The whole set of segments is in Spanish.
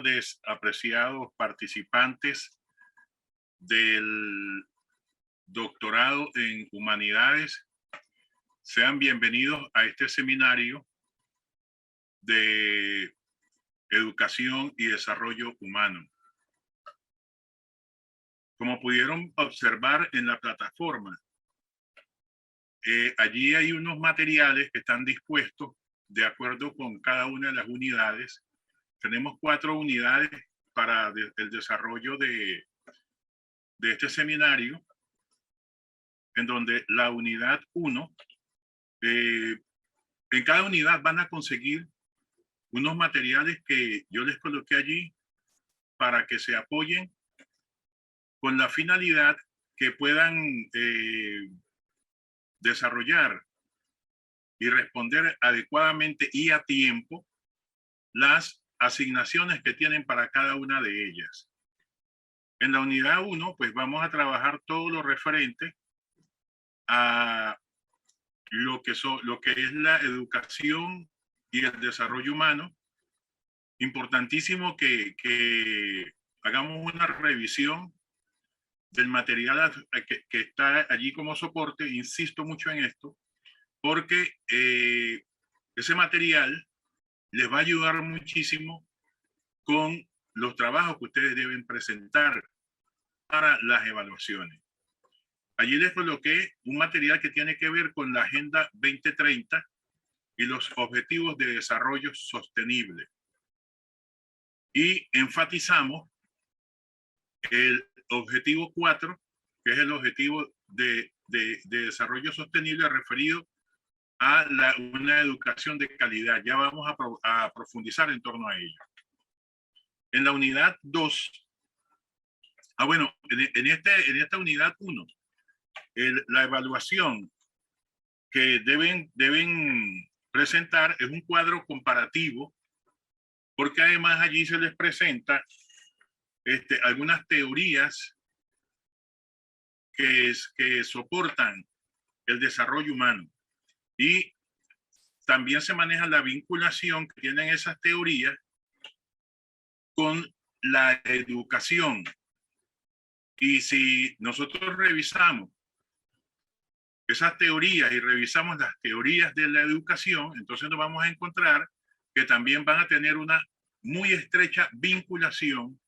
tardes, apreciados participantes del doctorado en Humanidades. Sean bienvenidos a este seminario de Educación y Desarrollo Humano. Como pudieron observar en la plataforma, allí hay unos materiales que están dispuestos de acuerdo con cada una de las unidades. Tenemos 4 unidades para el desarrollo de este seminario, en donde la unidad 1, en cada unidad van a conseguir unos materiales que yo les coloqué allí para que se apoyen con la finalidad que puedan desarrollar y responder adecuadamente y a tiempo las asignaciones que tienen para cada una de ellas. En la unidad 1, pues vamos a trabajar todo lo referente a lo que es la educación y el desarrollo humano. Importantísimo que hagamos una revisión del material que está allí como soporte. Insisto mucho en esto, porque ese material les va a ayudar muchísimo con los trabajos que ustedes deben presentar para las evaluaciones. Allí les coloqué un material que tiene que ver con la Agenda 2030 y los Objetivos de Desarrollo Sostenible. Y enfatizamos el objetivo 4, que es el objetivo de desarrollo sostenible referido a una educación de calidad. Ya vamos a profundizar en torno a ello. En la unidad 2, en esta unidad 1, la evaluación que deben presentar es un cuadro comparativo, porque además allí se les presenta algunas teorías que soportan el desarrollo humano, y también se maneja la vinculación que tienen esas teorías con la educación. Y si nosotros revisamos esas teorías y revisamos las teorías de la educación, entonces nos vamos a encontrar que también van a tener una muy estrecha vinculación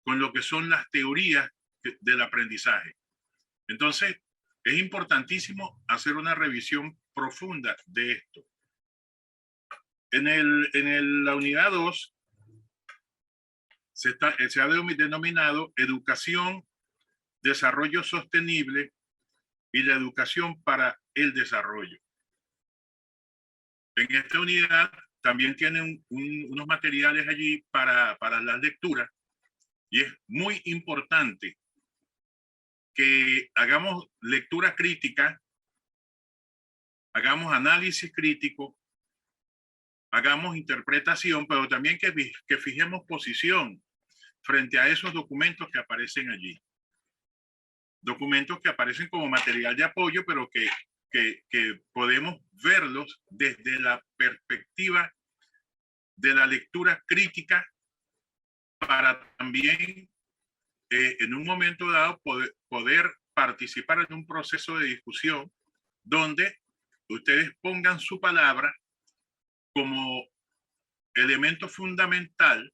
con lo que son las teorías del aprendizaje. Entonces, es importantísimo hacer una revisión profunda de esto. En la unidad 2 se ha denominado Educación, Desarrollo Sostenible y la Educación para el Desarrollo. En esta unidad también tienen unos materiales allí para las lecturas, y es muy importante que hagamos lectura crítica, hagamos análisis crítico, hagamos interpretación, pero también que fijemos posición frente a esos documentos que aparecen allí. Documentos que aparecen como material de apoyo, pero que podemos verlos desde la perspectiva de la lectura crítica, para también en un momento dado poder participar en un proceso de discusión donde ustedes pongan su palabra como elemento fundamental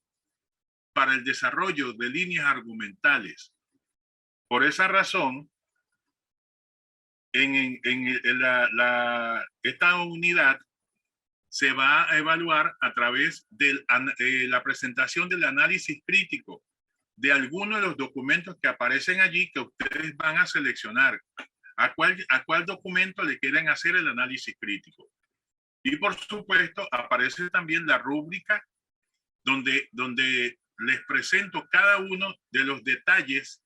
para el desarrollo de líneas argumentales. Por esa razón, esta unidad se va a evaluar a través de la presentación del análisis crítico de algunos de los documentos que aparecen allí, que ustedes van a seleccionar a cuál documento le quieren hacer el análisis crítico. Y por supuesto aparece también la rúbrica donde les presento cada uno de los detalles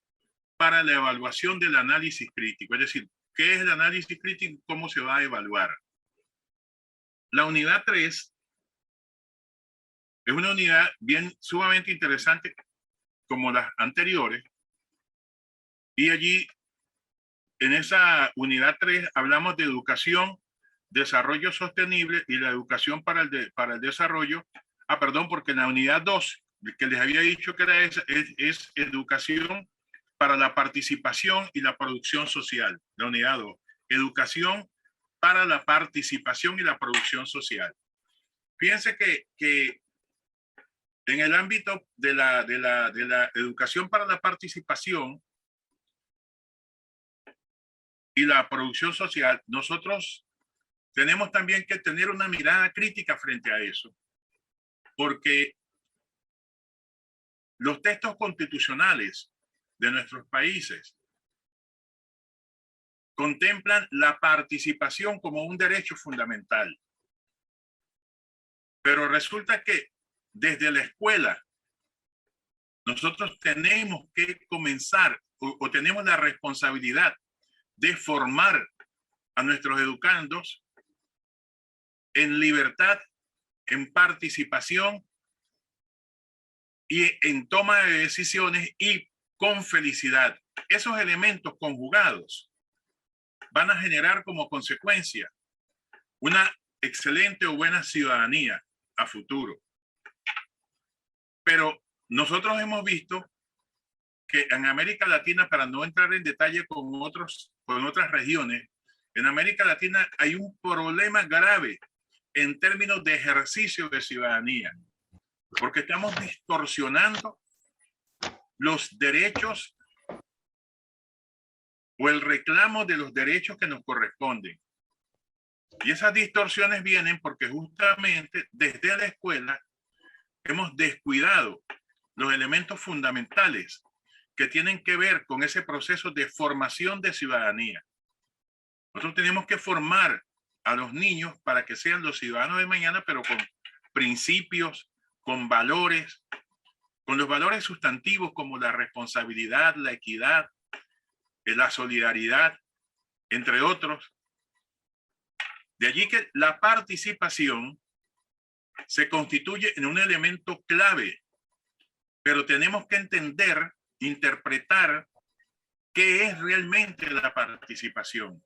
para la evaluación del análisis crítico. Es decir, ¿qué es el análisis crítico? ¿Cómo se va a evaluar? La unidad 3 es una unidad sumamente interesante como las anteriores, y allí en esa unidad 3 hablamos de educación, desarrollo sostenible y la educación para el desarrollo. Porque en la unidad 2 que les había dicho que era es educación para la participación y la producción social, la unidad 2. Educación para la participación y la producción social. Fíjense que en el ámbito de la educación para la participación y la producción social, nosotros tenemos también que tener una mirada crítica frente a eso, porque los textos constitucionales de nuestros países contemplan la participación como un derecho fundamental. Pero resulta que desde la escuela nosotros tenemos que comenzar o tenemos la responsabilidad de formar a nuestros educandos en libertad, en participación y en toma de decisiones y con felicidad. Esos elementos conjugados van a generar como consecuencia una excelente o buena ciudadanía a futuro. Pero nosotros hemos visto que en América Latina, para no entrar en detalle con otras regiones, en América Latina hay un problema grave en términos de ejercicio de ciudadanía, porque estamos distorsionando los derechos o el reclamo de los derechos que nos corresponden. Y esas distorsiones vienen porque justamente desde la escuela hemos descuidado los elementos fundamentales que tienen que ver con ese proceso de formación de ciudadanía. Nosotros tenemos que formar a los niños para que sean los ciudadanos de mañana, pero con principios, con valores, con los valores sustantivos como la responsabilidad, la equidad, la solidaridad, entre otros. De allí que la participación se constituye en un elemento clave, pero tenemos que entender, interpretar qué es realmente la participación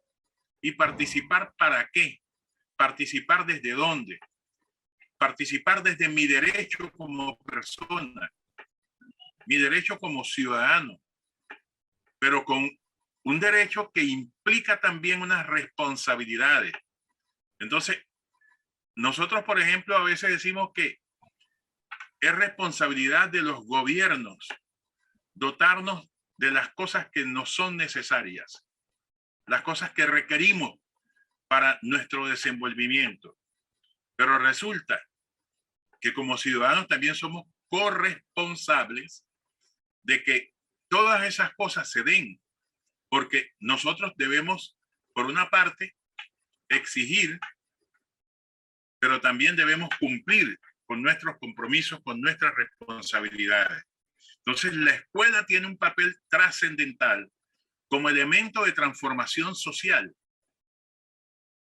y participar para qué, participar desde dónde, participar desde mi derecho como persona, mi derecho como ciudadano, pero con un derecho que implica también unas responsabilidades. Entonces, nosotros, por ejemplo, a veces decimos que es responsabilidad de los gobiernos dotarnos de las cosas que nos son necesarias, las cosas que requerimos para nuestro desenvolvimiento. Pero resulta que como ciudadanos también somos corresponsables de que todas esas cosas se den, porque nosotros debemos, por una parte, exigir, pero también debemos cumplir con nuestros compromisos, con nuestras responsabilidades. Entonces, la escuela tiene un papel trascendental como elemento de transformación social.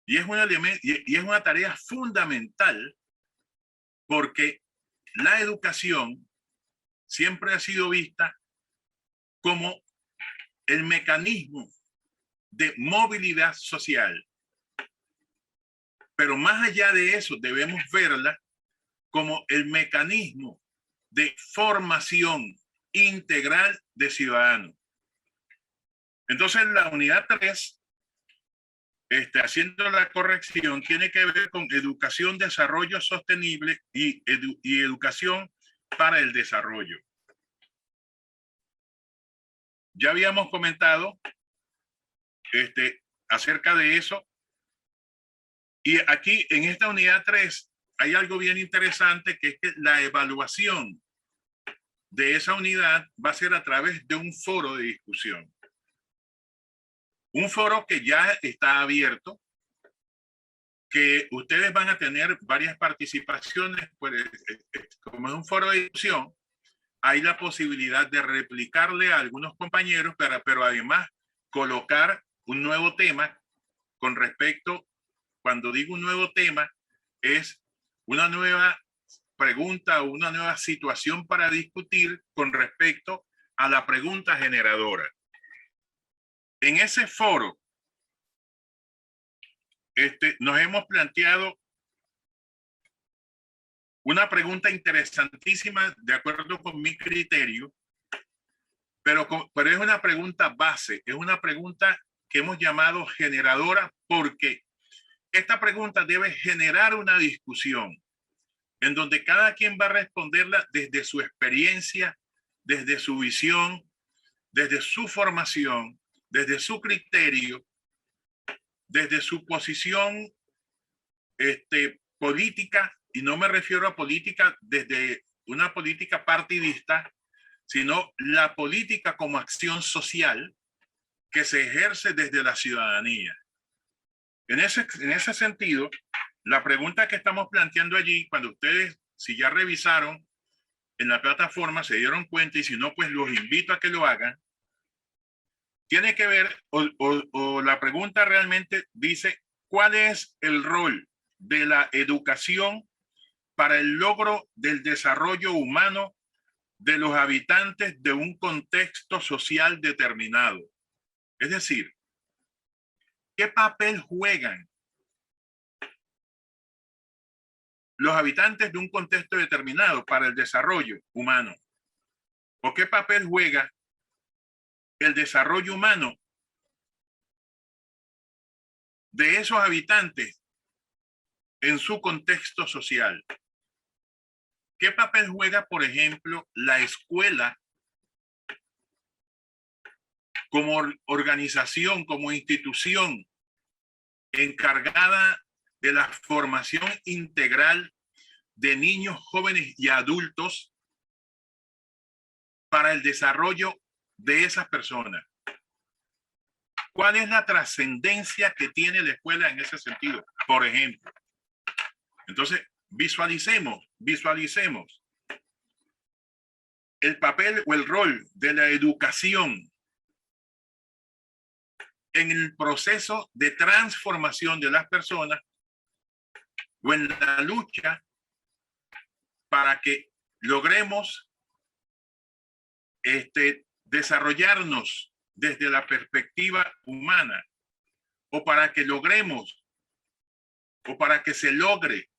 Y es una tarea fundamental porque la educación siempre ha sido vista como el mecanismo de movilidad social. Pero más allá de eso, debemos verla como el mecanismo de formación integral de ciudadanos. Entonces, la unidad 3, haciendo la corrección, tiene que ver con educación, desarrollo sostenible y educación para el desarrollo. Ya habíamos comentado acerca de eso. Y aquí en esta unidad 3 hay algo bien interesante, que es que la evaluación de esa unidad va a ser a través de un foro de discusión. Un foro que ya está abierto, que ustedes van a tener varias participaciones, pues, como es un foro de discusión, hay la posibilidad de replicarle a algunos compañeros, pero además colocar un nuevo tema con respecto, cuando digo un nuevo tema, es una nueva pregunta o una nueva situación para discutir con respecto a la pregunta generadora. En ese foro, nos hemos planteado Una pregunta interesantísima, de acuerdo con mi criterio, pero es una pregunta base, es una pregunta que hemos llamado generadora, porque esta pregunta debe generar una discusión en donde cada quien va a responderla desde su experiencia, desde su visión, desde su formación, desde su criterio, desde su posición política, y no me refiero a política desde una política partidista, sino la política como acción social que se ejerce desde la ciudadanía. En ese sentido, la pregunta que estamos planteando allí, cuando ustedes, si ya revisaron en la plataforma, se dieron cuenta, y si no, pues los invito a que lo hagan, tiene que ver, o la pregunta realmente dice, ¿cuál es el rol de la educación para el logro del desarrollo humano de los habitantes de un contexto social determinado? Es decir, ¿qué papel juegan los habitantes de un contexto determinado para el desarrollo humano? ¿O qué papel juega el desarrollo humano de esos habitantes en su contexto social? ¿Qué papel juega, por ejemplo, la escuela como organización, como institución encargada de la formación integral de niños, jóvenes y adultos para el desarrollo de esas personas? ¿Cuál es la trascendencia que tiene la escuela en ese sentido, por ejemplo? Entonces, visualicemos el papel o el rol de la educación en el proceso de transformación de las personas, o en la lucha para que logremos desarrollarnos desde la perspectiva humana, o para que logremos, o para que se logre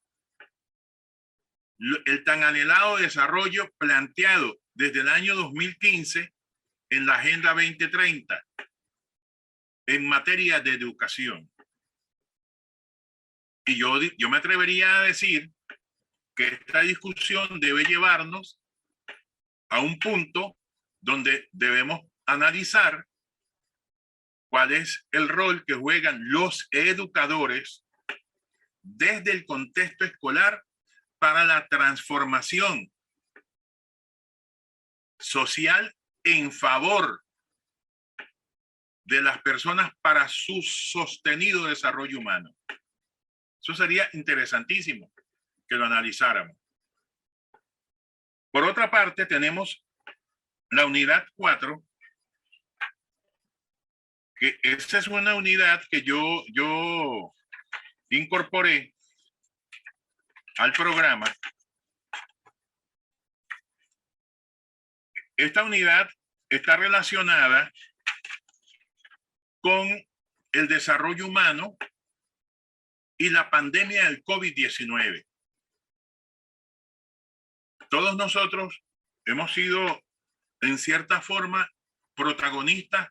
el tan anhelado desarrollo planteado desde el año 2015 en la Agenda 2030 en materia de educación. Y yo me atrevería a decir que esta discusión debe llevarnos a un punto donde debemos analizar cuál es el rol que juegan los educadores desde el contexto escolar para la transformación social en favor de las personas para su sostenido desarrollo humano. Eso sería interesantísimo que lo analizáramos. Por otra parte, tenemos la unidad 4, que esa es una unidad que yo incorporé al programa. Esta unidad está relacionada con el desarrollo humano y la pandemia del COVID-19. Todos nosotros hemos sido, en cierta forma, protagonistas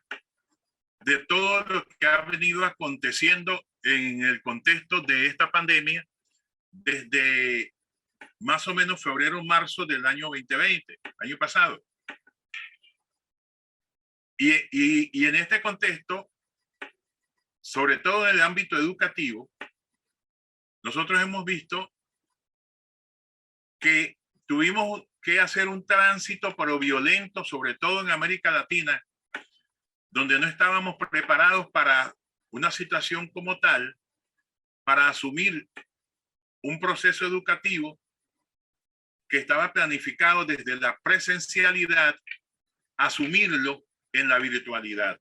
de todo lo que ha venido aconteciendo en el contexto de esta pandemia desde más o menos febrero, marzo del año 2020, año pasado. Y en este contexto, sobre todo en el ámbito educativo, nosotros hemos visto que tuvimos que hacer un tránsito, pero violento, sobre todo en América Latina, donde no estábamos preparados para una situación como tal, para asumir un proceso educativo que estaba planificado desde la presencialidad, asumirlo en la virtualidad.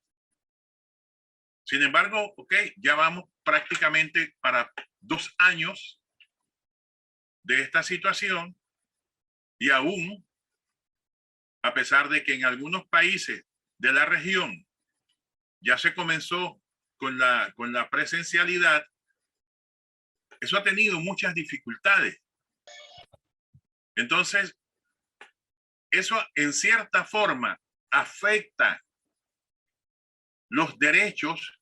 Sin embargo, ya vamos prácticamente para 2 años de esta situación, y aún, a pesar de que en algunos países de la región ya se comenzó con la presencialidad, eso ha tenido muchas dificultades. Entonces, eso en cierta forma afecta los derechos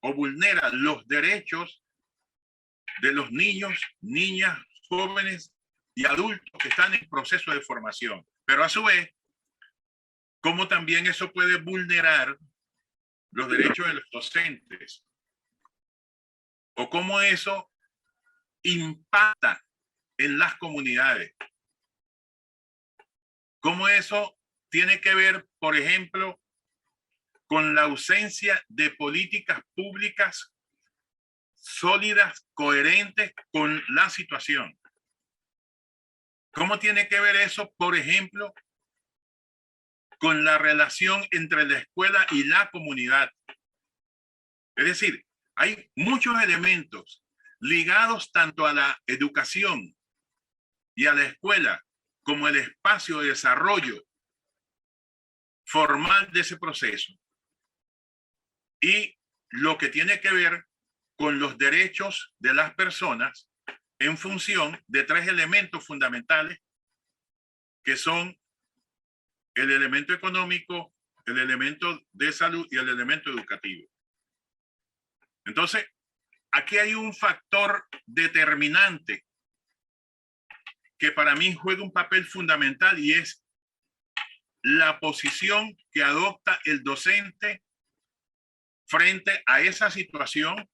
o vulnera los derechos de los niños, niñas, jóvenes y adultos que están en proceso de formación. Pero a su vez, como también eso puede vulnerar los derechos de los docentes, o cómo eso impacta en las comunidades, cómo eso tiene que ver, por ejemplo, con la ausencia de políticas públicas sólidas, coherentes con la situación. ¿Cómo tiene que ver eso, por ejemplo, con la relación entre la escuela y la comunidad? Es decir, hay muchos elementos ligados tanto a la educación y a la escuela como el espacio de desarrollo formal de ese proceso y lo que tiene que ver con los derechos de las personas en función de tres elementos fundamentales que son el elemento económico, el elemento de salud y el elemento educativo. Entonces, aquí hay un factor determinante que para mí juega un papel fundamental y es la posición que adopta el docente frente a esa situación,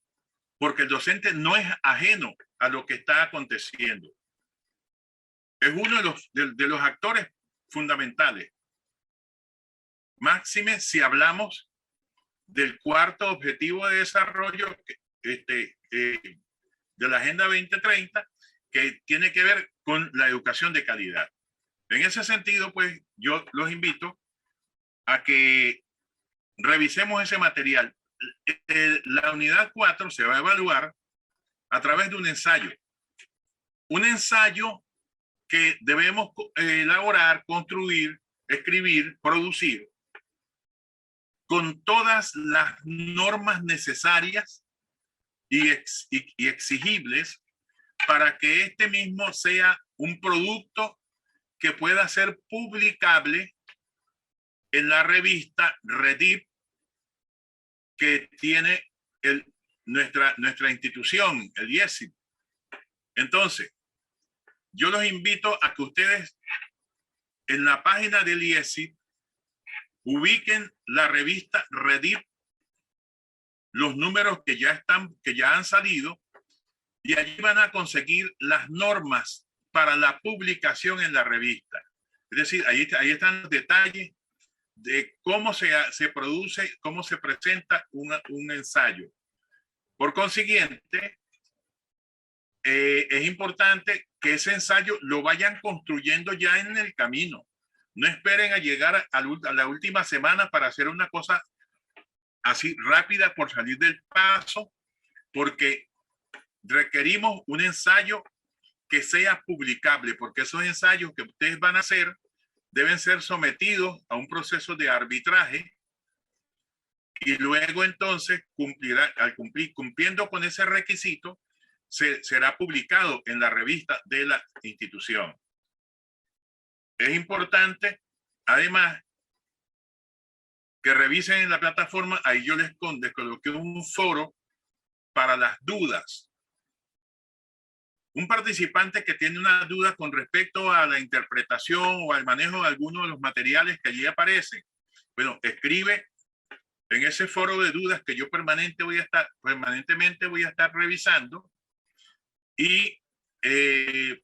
porque el docente no es ajeno a lo que está aconteciendo. Es uno de los actores fundamentales. Máxime si hablamos del cuarto objetivo de desarrollo de la Agenda 2030, que tiene que ver con la educación de calidad. En ese sentido, pues yo los invito a que revisemos ese material. La unidad 4 se va a evaluar a través de un ensayo. Un ensayo que debemos elaborar, construir, escribir, producir con todas las normas necesarias y exigibles para que este mismo sea un producto que pueda ser publicable en la revista Redip que tiene nuestra institución, el IESIP. Entonces, yo los invito a que ustedes en la página del IESIP ubiquen la revista Redip, los números que ya han salido, y allí van a conseguir las normas para la publicación en la revista. Es decir, ahí están los detalles de cómo se produce, cómo se presenta un ensayo. Por consiguiente, es importante que ese ensayo lo vayan construyendo ya en el camino. No esperen a llegar a la última semana para hacer una cosa así rápida por salir del paso, porque requerimos un ensayo que sea publicable, porque esos ensayos que ustedes van a hacer deben ser sometidos a un proceso de arbitraje y luego entonces cumpliendo con ese requisito, será publicado en la revista de la institución. Es importante, además, que revisen en la plataforma. Ahí yo les coloqué un foro para las dudas. Un participante que tiene una duda con respecto a la interpretación o al manejo de alguno de los materiales que allí aparecen, bueno, escribe en ese foro de dudas que yo permanentemente voy a estar revisando, y en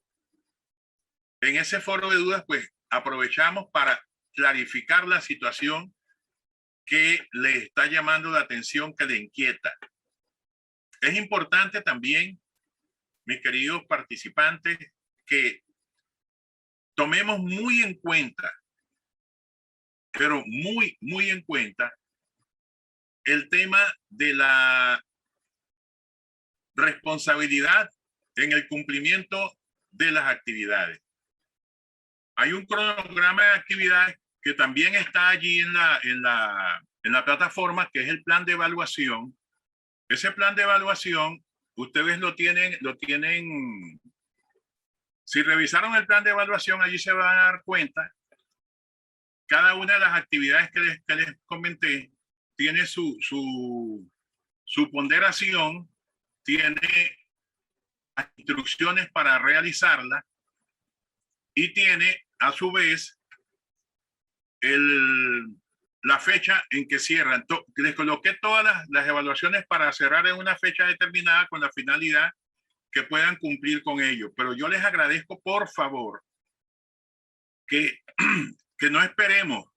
ese foro de dudas pues aprovechamos para clarificar la situación que le está llamando la atención, que le inquieta. Es importante también, mis queridos participantes, que tomemos muy en cuenta, pero muy en cuenta, el tema de la responsabilidad en el cumplimiento de las actividades. Hay un cronograma de actividades que también está allí en la plataforma, que es el plan de evaluación. Ese plan de evaluación, ustedes lo tienen Si revisaron el plan de evaluación, allí se van a dar cuenta, cada una de las actividades que les comenté tiene su ponderación, tiene instrucciones para realizarla y tiene a su vez la fecha en que cierran. Les coloqué todas las evaluaciones para cerrar en una fecha determinada con la finalidad que puedan cumplir con ello. Pero yo les agradezco, por favor, que no esperemos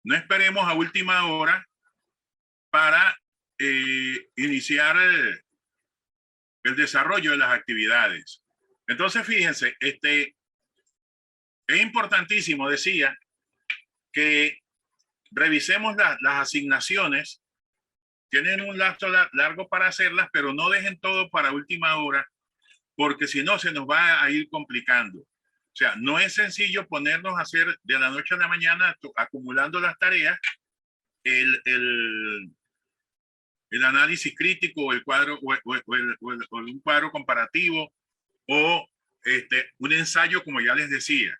a última hora para iniciar el desarrollo de las actividades. Entonces, fíjense, es importantísimo, decía, que revisemos las asignaciones. Tienen un lapso largo para hacerlas, pero no dejen todo para última hora, porque si no se nos va a ir complicando. O sea, no es sencillo ponernos a hacer de la noche a la mañana, acumulando las tareas, el análisis crítico o el cuadro o un cuadro comparativo o un ensayo, como ya les decía.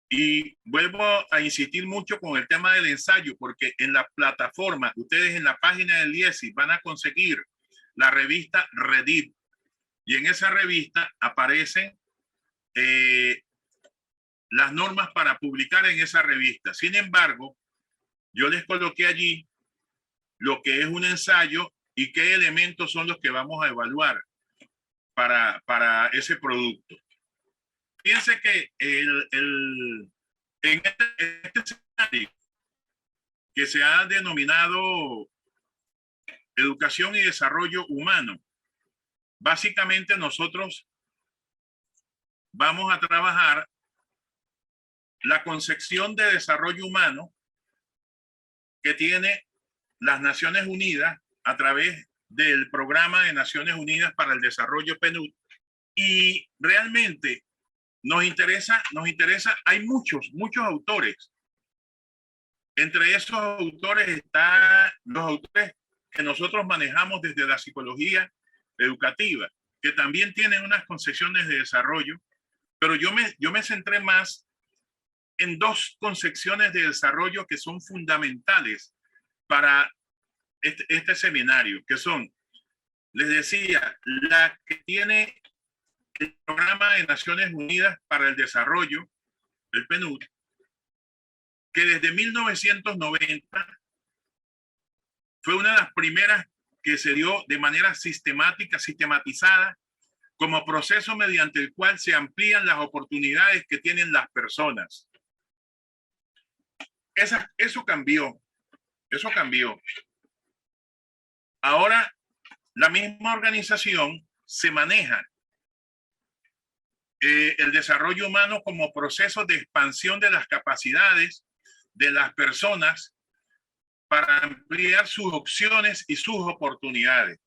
Y vuelvo a insistir mucho con el tema del ensayo, porque en la plataforma, ustedes en la página del IESI van a conseguir la revista Reddit, y en esa revista aparecen las normas para publicar en esa revista. Sin embargo, yo les coloqué allí lo que es un ensayo y qué elementos son los que vamos a evaluar para ese producto. Fíjense que en este escenario que se ha denominado educación y desarrollo humano, básicamente nosotros vamos a trabajar la concepción de desarrollo humano que tiene las Naciones Unidas a través del Programa de Naciones Unidas para el Desarrollo PNUD. Y realmente nos interesa, hay muchos autores. Entre esos autores están los autores que nosotros manejamos desde la psicología educativa, que también tienen unas concepciones de desarrollo, pero yo me centré más en dos concepciones de desarrollo que son fundamentales para este seminario, que son, les decía, la que tiene el Programa de Naciones Unidas para el Desarrollo, el PNUD, que desde 1990 fue una de las primeras que se dio de manera sistematizada, como proceso mediante el cual se amplían las oportunidades que tienen las personas. Eso cambió. Ahora, la misma organización se maneja el desarrollo humano como proceso de expansión de las capacidades de las personas para ampliar sus opciones y sus oportunidades.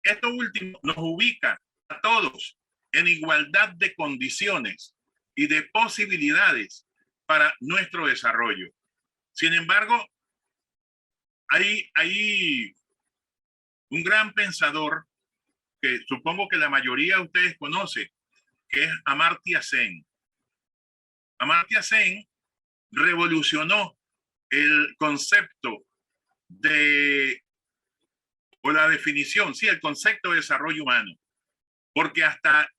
Esto último nos ubica a todos en igualdad de condiciones y de posibilidades para nuestro desarrollo. Sin embargo, hay un gran pensador que supongo que la mayoría de ustedes conocen, que es Amartya Sen. Amartya Sen revolucionó el concepto o la definición, sí, el concepto de desarrollo humano, porque hasta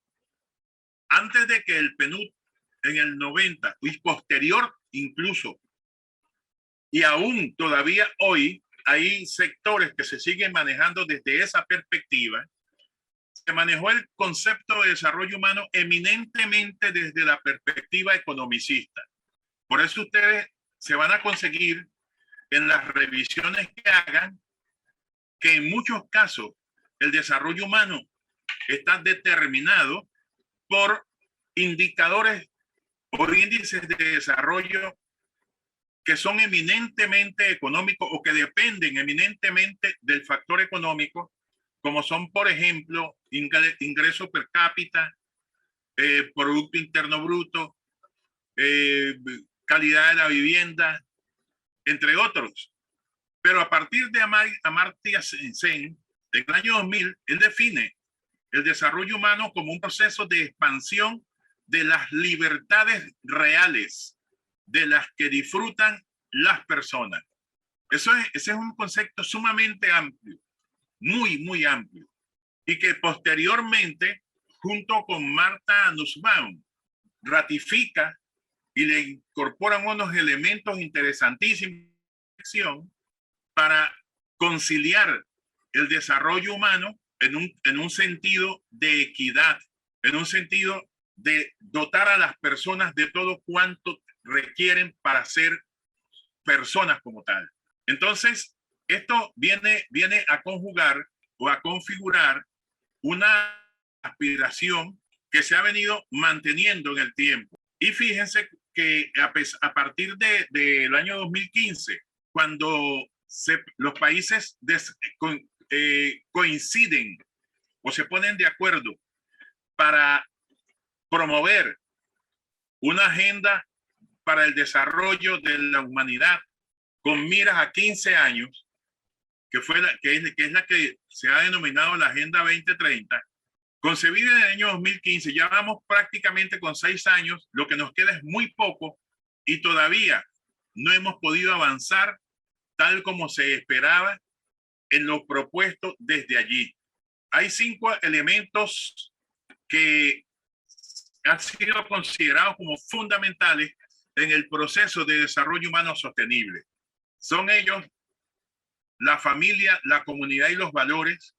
antes de que el PNUD en el 90 y posterior incluso, y aún todavía hoy hay sectores que se siguen manejando desde esa perspectiva, se manejó el concepto de desarrollo humano eminentemente desde la perspectiva economicista. Por eso ustedes se van a conseguir en las revisiones que hagan que en muchos casos el desarrollo humano está determinado por indicadores, por índices de desarrollo que son eminentemente económicos o que dependen eminentemente del factor económico, como son, por ejemplo, ingreso per cápita, Producto Interno Bruto, calidad de la vivienda, entre otros. Pero a partir de Amartya Sen, en el año 2000, él define el desarrollo humano como un proceso de expansión de las libertades reales de las que disfrutan las personas. Ese es un concepto sumamente amplio, muy, muy amplio, y que posteriormente, junto con Martha Nussbaum, ratifica y le incorporan unos elementos interesantísimos para conciliar el desarrollo humano en un sentido de equidad, en un sentido de dotar a las personas de todo cuanto requieren para ser personas como tal. Entonces, esto viene a conjugar o a configurar una aspiración que se ha venido manteniendo en el tiempo. Y fíjense que a partir del año 2015, cuando los países coinciden o se ponen de acuerdo para promover una agenda para el desarrollo de la humanidad con miras a 15 años, que es la que se ha denominado la Agenda 2030, concebida en el año 2015, ya vamos prácticamente con 6 años, lo que nos queda es muy poco y todavía no hemos podido avanzar tal como se esperaba en lo propuesto desde allí. Hay 5 elementos que han sido considerados como fundamentales en el proceso de desarrollo humano sostenible. Son ellos la familia, la comunidad y los valores,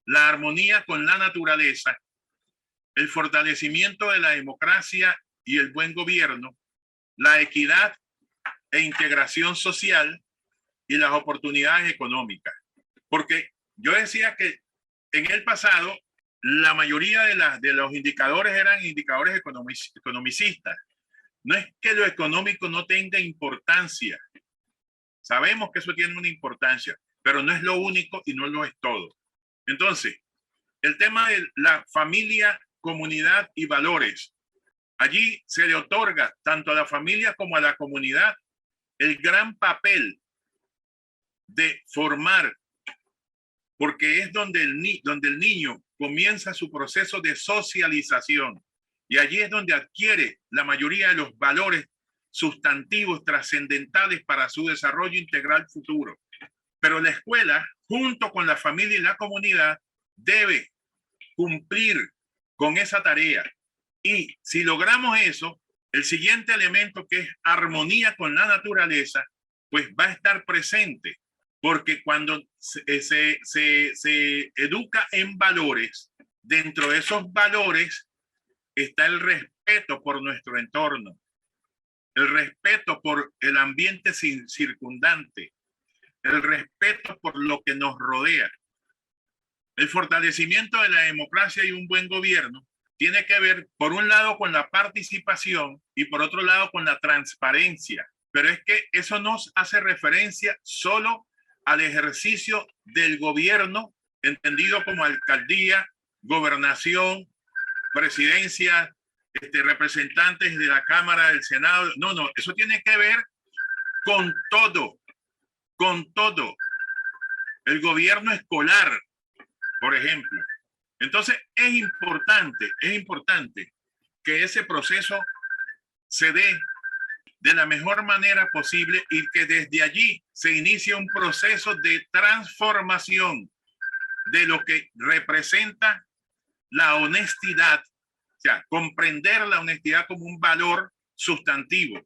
la armonía con la naturaleza, el fortalecimiento de la democracia y el buen gobierno, la equidad e integración social y las oportunidades económicas. Porque yo decía que en el pasado la mayoría de los indicadores eran indicadores economicistas. No es que lo económico no tenga importancia. Sabemos que eso tiene una importancia, pero no es lo único y no lo es todo. Entonces, el tema de la familia, comunidad y valores. Allí se le otorga tanto a la familia como a la comunidad el gran papel de formar, porque es donde el niño comienza su proceso de socialización y allí es donde adquiere la mayoría de los valores sustantivos trascendentales para su desarrollo integral futuro. Pero la escuela, junto con la familia y la comunidad, debe cumplir con esa tarea. Y si logramos eso, el siguiente elemento, que es armonía con la naturaleza, pues va a estar presente, porque cuando se educa en valores, dentro de esos valores está el respeto por nuestro entorno, el respeto por el ambiente circundante, el respeto por lo que nos rodea. El fortalecimiento de la democracia y un buen gobierno tiene que ver, por un lado, con la participación y por otro lado, con la transparencia. Pero es que eso nos hace referencia solo al ejercicio del gobierno, entendido como alcaldía, gobernación, presidencia, representantes de la Cámara, del Senado. No, eso tiene que ver con todo, con todo. El gobierno escolar, por ejemplo. Entonces, es importante que ese proceso se dé de la mejor manera posible y que desde allí se inicie un proceso de transformación de lo que representa la honestidad, o sea, comprender la honestidad como un valor sustantivo,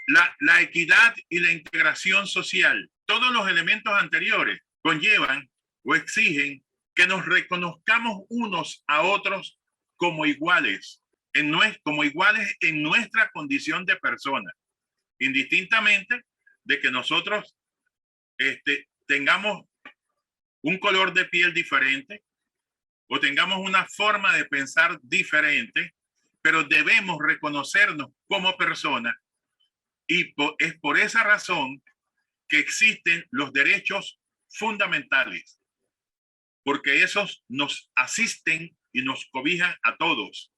la equidad y la integración social. Todos los elementos anteriores conllevan o exigen que nos reconozcamos unos a otros como iguales, como iguales en nuestra condición de persona, indistintamente de que nosotros tengamos un color de piel diferente o tengamos una forma de pensar diferente, pero debemos reconocernos como personas y es por esa razón que existen los derechos fundamentales, porque esos nos asisten y nos cobijan a todos.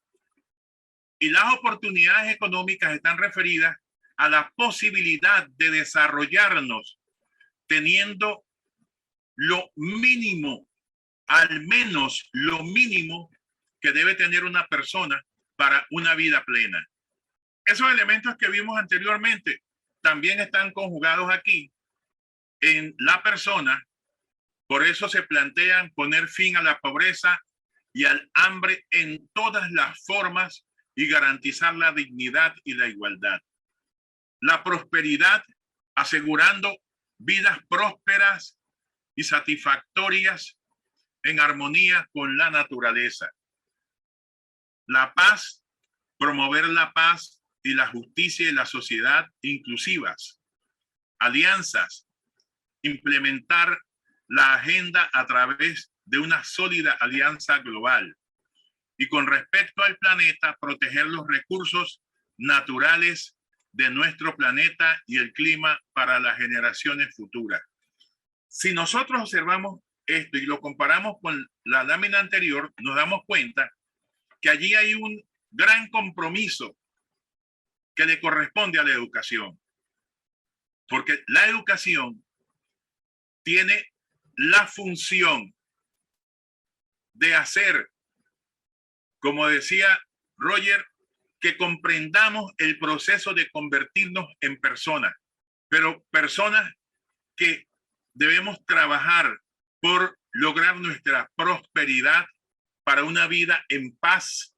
Y las oportunidades económicas están referidas a la posibilidad de desarrollarnos teniendo lo mínimo, al menos lo mínimo que debe tener una persona para una vida plena. Esos elementos que vimos anteriormente también están conjugados aquí en la persona. Por eso se plantean poner fin a la pobreza y al hambre en todas las formas y garantizar la dignidad y la igualdad. La prosperidad, asegurando vidas prósperas y satisfactorias en armonía con la naturaleza. La paz, promover la paz y la justicia y la sociedad inclusivas. Alianzas, implementar la agenda a través de una sólida alianza global. Y con respecto al planeta, proteger los recursos naturales de nuestro planeta y el clima para las generaciones futuras. Si nosotros observamos esto y lo comparamos con la lámina anterior, nos damos cuenta que allí hay un gran compromiso que le corresponde a la educación. Porque la educación tiene la función de hacer, como decía Roger, que comprendamos el proceso de convertirnos en personas, pero personas que debemos trabajar por lograr nuestra prosperidad para una vida en paz,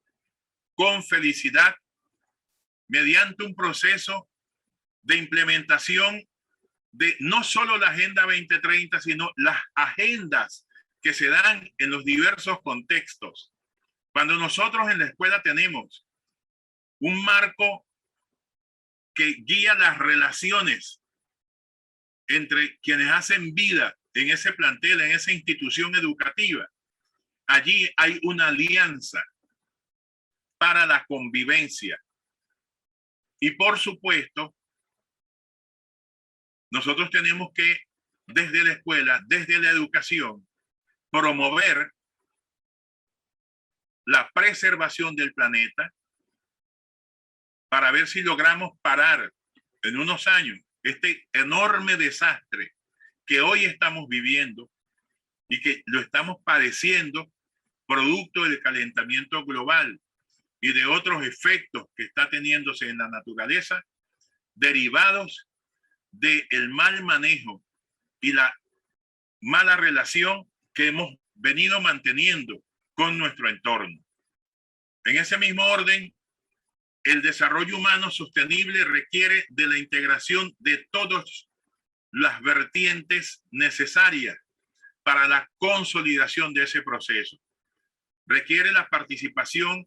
con felicidad, mediante un proceso de implementación de no solo la Agenda 2030, sino las agendas que se dan en los diversos contextos. Cuando nosotros en la escuela tenemos un marco que guía las relaciones entre quienes hacen vida en ese plantel, en esa institución educativa, allí hay una alianza para la convivencia. Y por supuesto, nosotros tenemos que, desde la escuela, desde la educación, promover la preservación del planeta para ver si logramos parar en unos años este enorme desastre que hoy estamos viviendo y que lo estamos padeciendo producto del calentamiento global y de otros efectos que está teniéndose en la naturaleza derivados del mal manejo y la mala relación que hemos venido manteniendo con nuestro entorno. En ese mismo orden, el desarrollo humano sostenible requiere de la integración de todas las vertientes necesarias para la consolidación de ese proceso. Requiere la participación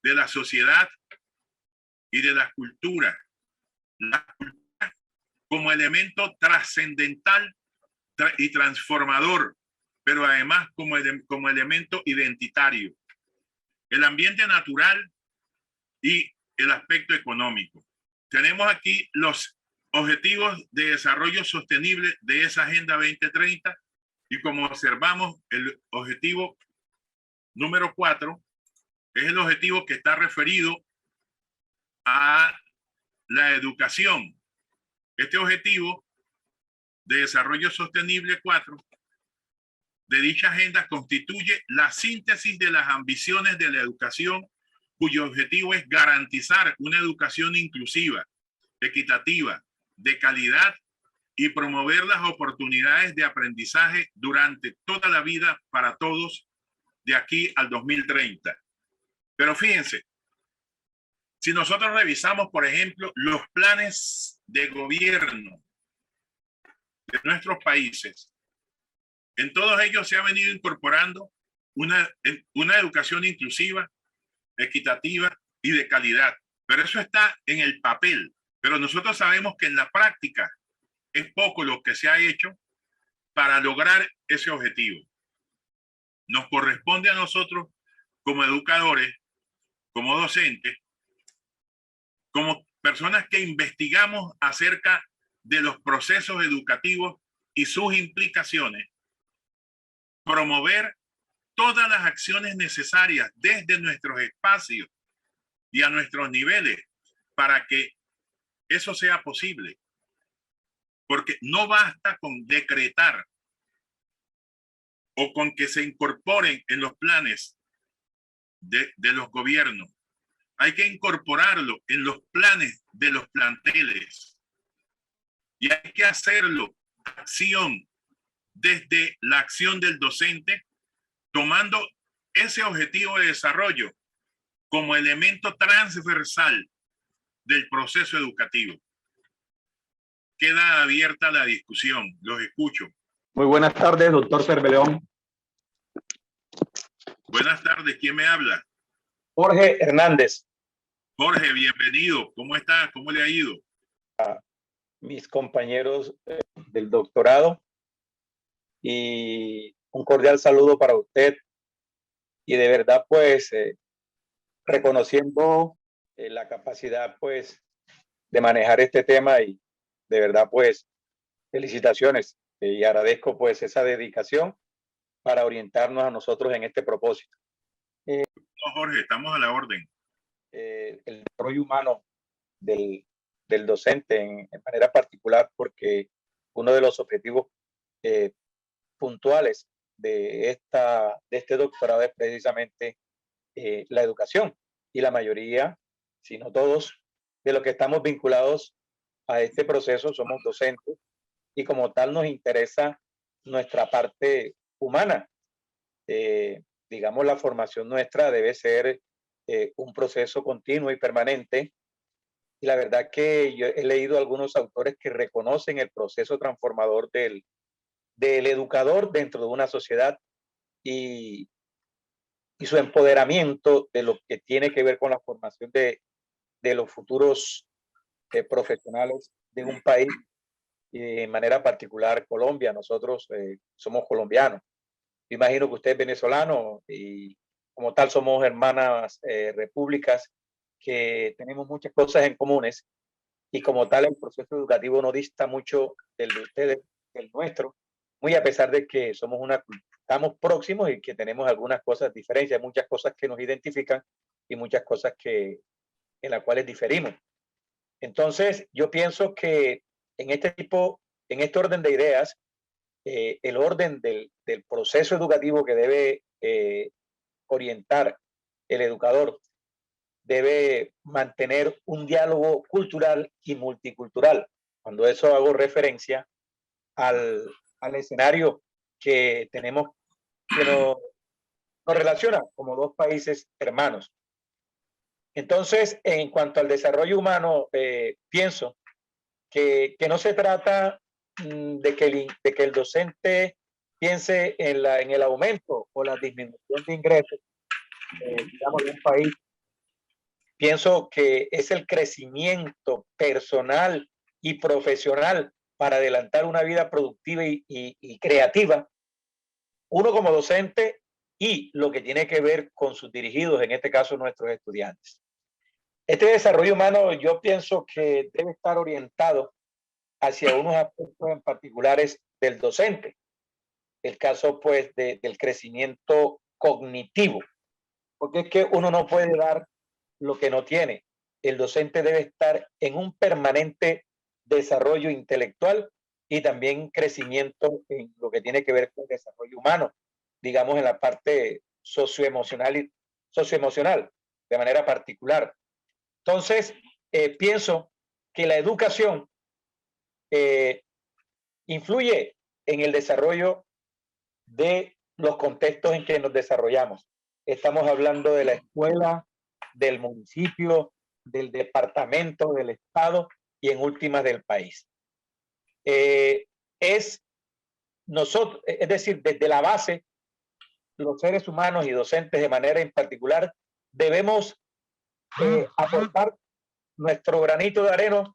de la sociedad y de la cultura. La cultura como elemento trascendental y transformador, pero además como elemento identitario. El ambiente natural y el aspecto económico. Tenemos aquí los objetivos de desarrollo sostenible de esa Agenda 2030 y como observamos, el objetivo número 4 es el objetivo que está referido a la educación. Este objetivo de desarrollo sostenible 4 de dicha agenda constituye la síntesis de las ambiciones de la educación, cuyo objetivo es garantizar una educación inclusiva, equitativa, de calidad y promover las oportunidades de aprendizaje durante toda la vida para todos de aquí al 2030. Pero fíjense, si nosotros revisamos, por ejemplo, los planes de gobierno de nuestros países, en todos ellos se ha venido incorporando una educación inclusiva, equitativa y de calidad. Pero eso está en el papel. Pero nosotros sabemos que en la práctica es poco lo que se ha hecho para lograr ese objetivo. Nos corresponde a nosotros como educadores, como docentes, como personas que investigamos acerca de los procesos educativos y sus implicaciones, promover todas las acciones necesarias desde nuestros espacios y a nuestros niveles para que eso sea posible. Porque no basta con decretar o con que se incorporen en los planes de los gobiernos hay que incorporarlo en los planes de los planteles y hay que hacerlo acción desde la acción del docente, tomando ese objetivo de desarrollo como elemento transversal del proceso educativo. Queda abierta la discusión. Los escucho. Muy buenas tardes, doctor Cerveleón. Buenas tardes. ¿Quién me habla? Jorge Hernández. Jorge, bienvenido. ¿Cómo está? ¿Cómo le ha ido? A mis compañeros del doctorado y un cordial saludo para usted. Y de verdad, pues, reconociendo la capacidad, pues, de manejar este tema y de verdad, pues, felicitaciones y agradezco, pues, esa dedicación para orientarnos a nosotros en este propósito. No, Jorge, estamos a la orden. El desarrollo humano del docente en manera particular, porque uno de los objetivos puntuales de este doctorado es precisamente la educación, y la mayoría, si no todos, de los que estamos vinculados a este proceso somos docentes y como tal nos interesa nuestra parte humana. Digamos, la formación nuestra debe ser un proceso continuo y permanente. Y la verdad que yo he leído algunos autores que reconocen el proceso transformador del educador dentro de una sociedad y su empoderamiento de lo que tiene que ver con la formación de los futuros profesionales de un país, y de manera particular Colombia. Nosotros somos colombianos. Me imagino que usted es venezolano y como tal somos hermanas repúblicas que tenemos muchas cosas en comunes y como tal el proceso educativo no dista mucho del de ustedes, del nuestro, muy a pesar de que estamos próximos y que tenemos algunas cosas diferentes, muchas cosas que nos identifican y muchas cosas en las cuales diferimos. Entonces, yo pienso que en este orden de ideas, el orden del proceso educativo que debe orientar el educador debe mantener un diálogo cultural y multicultural. Cuando eso hago referencia al escenario que tenemos, que nos relaciona como dos países hermanos. Entonces, en cuanto al desarrollo humano, pienso que no se trata de que el docente piense en el aumento o la disminución de ingresos, digamos, de un país. Pienso que es el crecimiento personal y profesional para adelantar una vida productiva y creativa, uno como docente y lo que tiene que ver con sus dirigidos, en este caso nuestros estudiantes. Este desarrollo humano yo pienso que debe estar orientado hacia unos aspectos en particulares del docente. El caso pues del crecimiento cognitivo, porque es que uno no puede dar lo que no tiene. El docente debe estar en un permanente desarrollo intelectual y también crecimiento en lo que tiene que ver con el desarrollo humano, digamos en la parte socioemocional de manera particular. Entonces, pienso que la educación influye en el desarrollo de los contextos en que nos desarrollamos. Estamos hablando de la escuela, del municipio, del departamento, del estado y en últimas del país. Es decir, desde la base, los seres humanos y docentes de manera en particular debemos aportar nuestro granito de arena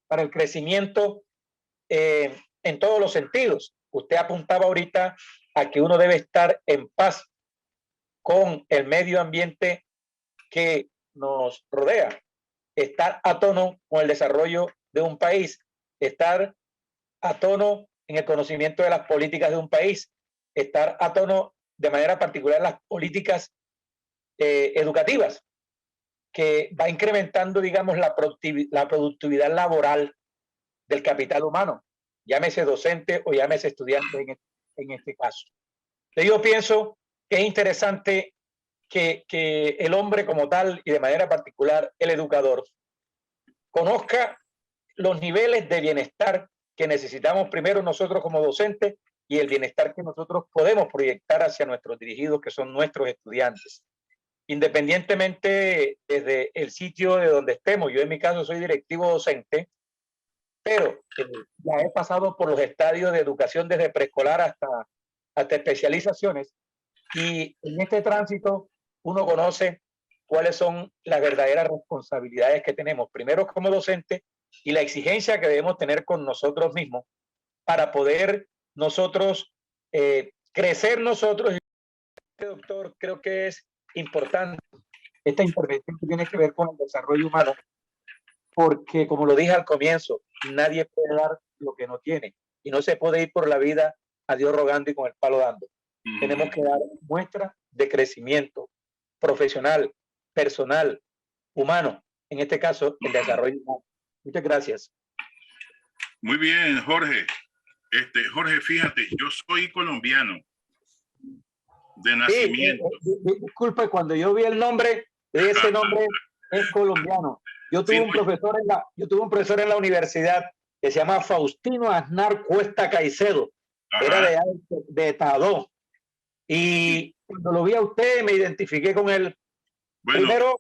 para el crecimiento en todos los sentidos. Usted apuntaba ahorita a que uno debe estar en paz con el medio ambiente que nos rodea, estar a tono con el desarrollo de un país, estar a tono en el conocimiento de las políticas de un país, estar a tono de manera particular en las políticas educativas, que va incrementando, digamos, la productividad laboral del capital humano, llámese docente o llámese estudiante en este caso. Yo pienso que es interesante que el hombre como tal y de manera particular el educador conozca los niveles de bienestar que necesitamos primero nosotros como docentes y el bienestar que nosotros podemos proyectar hacia nuestros dirigidos, que son nuestros estudiantes. Independientemente desde el sitio de donde estemos, yo en mi caso soy directivo docente, pero ya he pasado por los estadios de educación desde preescolar hasta especializaciones, y en este tránsito uno conoce cuáles son las verdaderas responsabilidades que tenemos, primero como docente, y la exigencia que debemos tener con nosotros mismos para poder nosotros crecer nosotros. Doctor, creo que es importante esta intervención que tiene que ver con el desarrollo humano, porque como lo dije al comienzo, nadie puede dar lo que no tiene y no se puede ir por la vida a Dios rogando y con el palo dando. Tenemos que dar muestras de crecimiento profesional, personal, humano, en este caso el desarrollo humano. Muchas gracias. Muy bien, Jorge. Jorge, fíjate, yo soy colombiano de nacimiento. Disculpe, cuando yo vi el nombre, ese nombre es colombiano. Yo tuve un profesor en la universidad que se llama Faustino Aznar Cuesta Caicedo. Ajá. Era de Tadó. Y cuando lo vi a usted, me identifiqué con él. Bueno, primero,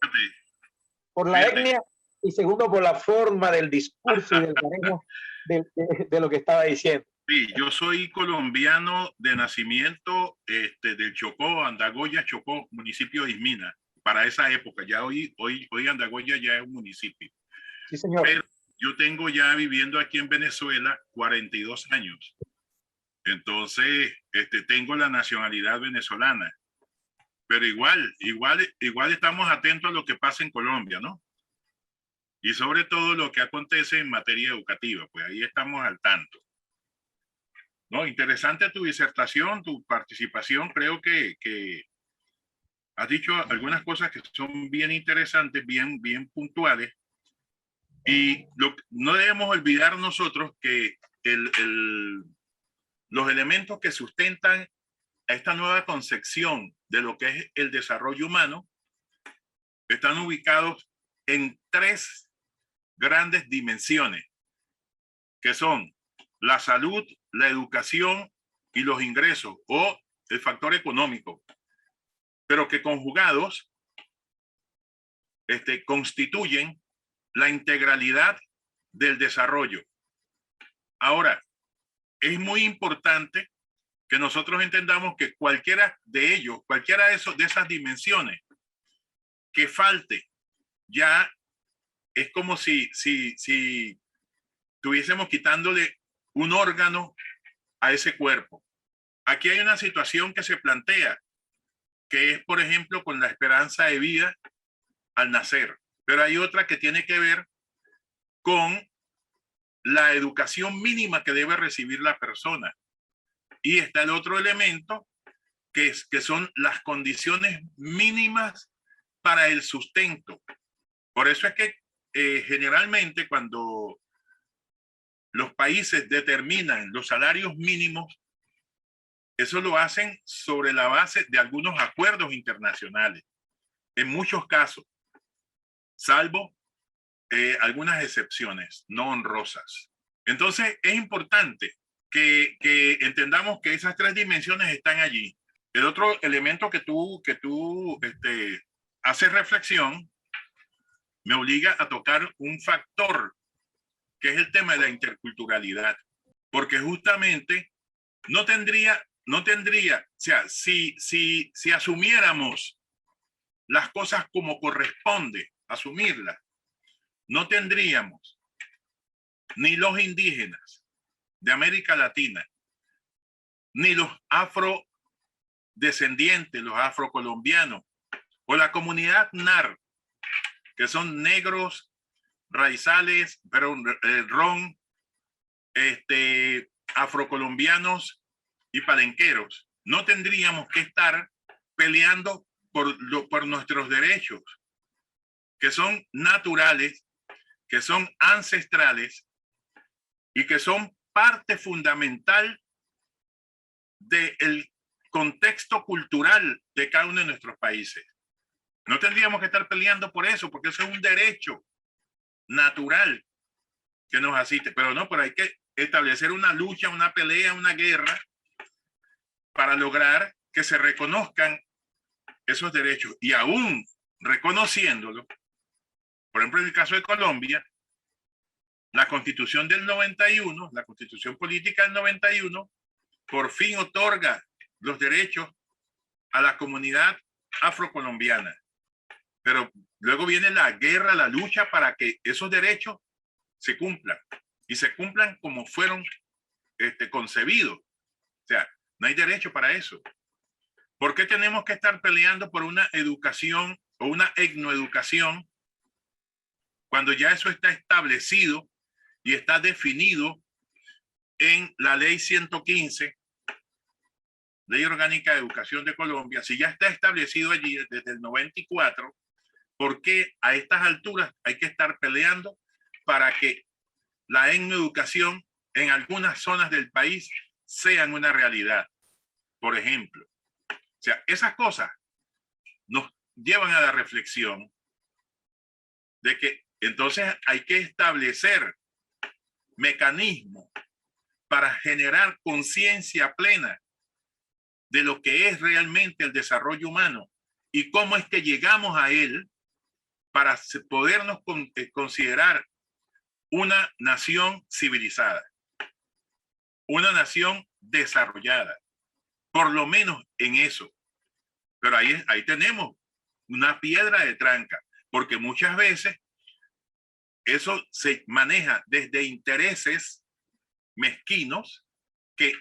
por la etnia, y segundo, por la forma del discurso y del manejo de lo que estaba diciendo. Sí, yo soy colombiano de nacimiento del Chocó, Andagoya, Chocó, municipio de Ismina. Para esa época, ya hoy Andagoya ya es un municipio. Sí, señor. Pero yo tengo ya viviendo aquí en Venezuela 42 años. Entonces, tengo la nacionalidad venezolana. Pero igual estamos atentos a lo que pasa en Colombia, ¿no? Y sobre todo lo que acontece en materia educativa, pues ahí estamos al tanto. No, interesante tu disertación, tu participación. Creo que has dicho algunas cosas que son bien interesantes, bien puntuales. Y no debemos olvidar nosotros que los elementos que sustentan a esta nueva concepción de lo que es el desarrollo humano están ubicados en 3 grandes dimensiones, que son la salud, la educación y los ingresos o el factor económico, pero que conjugados constituyen la integralidad del desarrollo. Ahora, es muy importante que nosotros entendamos que cualquiera de esas dimensiones que falte, ya es como si estuviésemos quitándole un órgano a ese cuerpo. Aquí hay una situación que se plantea, que es, por ejemplo, con la esperanza de vida al nacer, pero hay otra que tiene que ver con la educación mínima que debe recibir la persona. Y está el otro elemento, que son las condiciones mínimas para el sustento. Por eso es que generalmente cuando los países determinan los salarios mínimos, eso lo hacen sobre la base de algunos acuerdos internacionales, en muchos casos, salvo algunas excepciones no honrosas. Entonces es importante que entendamos que esas 3 dimensiones están allí. El otro elemento que tú haces reflexión me obliga a tocar un factor que es el tema de la interculturalidad, porque justamente no tendría, o sea, si asumiéramos las cosas como corresponde asumirlas, no tendríamos ni los indígenas de América Latina, ni los afrodescendientes, los afrocolombianos, o la comunidad NAR, que son negros, raizales, ron, afrocolombianos y palenqueros. No tendríamos que estar peleando por nuestros derechos, que son naturales, que son ancestrales y que son parte fundamental del contexto cultural de cada uno de nuestros países. No tendríamos que estar peleando por eso, porque eso es un derecho natural que nos asiste. Pero no, pero hay que establecer una lucha, una pelea, una guerra para lograr que se reconozcan esos derechos. Y aún reconociéndolo, por ejemplo, en el caso de Colombia, la Constitución del 91, la Constitución Política del 91, por fin otorga los derechos a la comunidad afrocolombiana. Pero luego viene la guerra, la lucha para que esos derechos se cumplan y se cumplan como fueron concebidos. O sea, no hay derecho para eso. ¿Por qué tenemos que estar peleando por una educación o una etnoeducación cuando ya eso está establecido y está definido en la ley 115, Ley Orgánica de Educación de Colombia? Si ya está establecido allí desde el 94, ¿por qué a estas alturas hay que estar peleando para que la etnoeducación en algunas zonas del país sean una realidad? Por ejemplo, o sea, esas cosas nos llevan a la reflexión de que entonces hay que establecer mecanismos para generar conciencia plena de lo que es realmente el desarrollo humano y cómo es que llegamos a él para podernos considerar una nación civilizada, una nación desarrollada, por lo menos en eso. Pero ahí tenemos una piedra de tranca, porque muchas veces eso se maneja desde intereses mezquinos que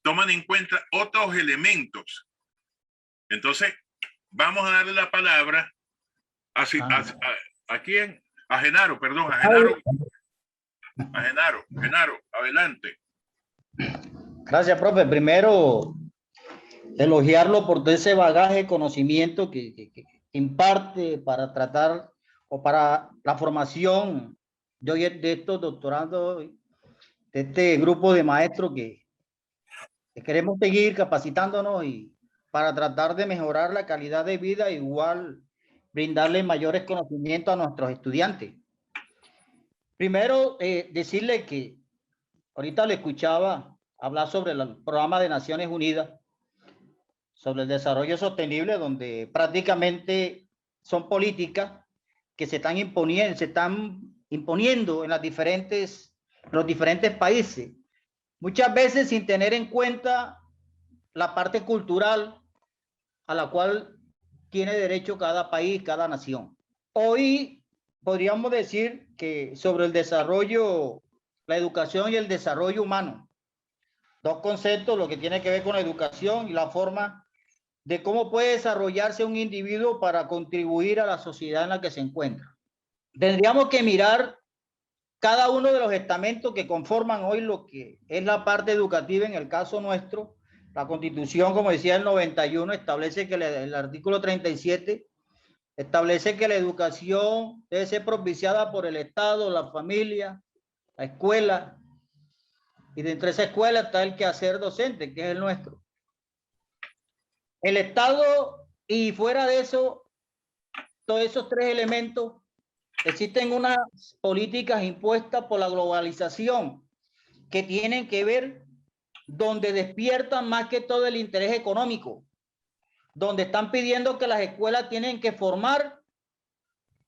toman en cuenta otros elementos. Entonces, vamos a darle la palabra ¿a quién? A Genaro, perdón, a Genaro. A Genaro, adelante. Gracias, profe. Primero, elogiarlo por todo ese bagaje de conocimiento que imparte para tratar o para la formación de estos doctorandos, de este grupo de maestros que queremos seguir capacitándonos y para tratar de mejorar la calidad de vida, igual brindarle mayores conocimientos a nuestros estudiantes. Primero, decirle que ahorita le escuchaba hablar sobre el programa de Naciones Unidas, sobre el desarrollo sostenible, donde prácticamente son políticas que se están imponiendo en los diferentes países, muchas veces sin tener en cuenta la parte cultural a la cual tiene derecho cada país, cada nación. Hoy podríamos decir que sobre el desarrollo, la educación y el desarrollo humano, dos conceptos, lo que tiene que ver con la educación y la forma de cómo puede desarrollarse un individuo para contribuir a la sociedad en la que se encuentra. Tendríamos que mirar cada uno de los estamentos que conforman hoy lo que es la parte educativa. En el caso nuestro, la Constitución, como decía el 91, establece que el artículo 37 establece que la educación debe ser propiciada por el Estado, la familia, la escuela, y dentro de esa escuela está el quehacer docente, que es el nuestro. El Estado, y fuera de eso, todos esos tres elementos, existen unas políticas impuestas por la globalización que tienen que ver donde despiertan más que todo el interés económico, donde están pidiendo que las escuelas tienen que formar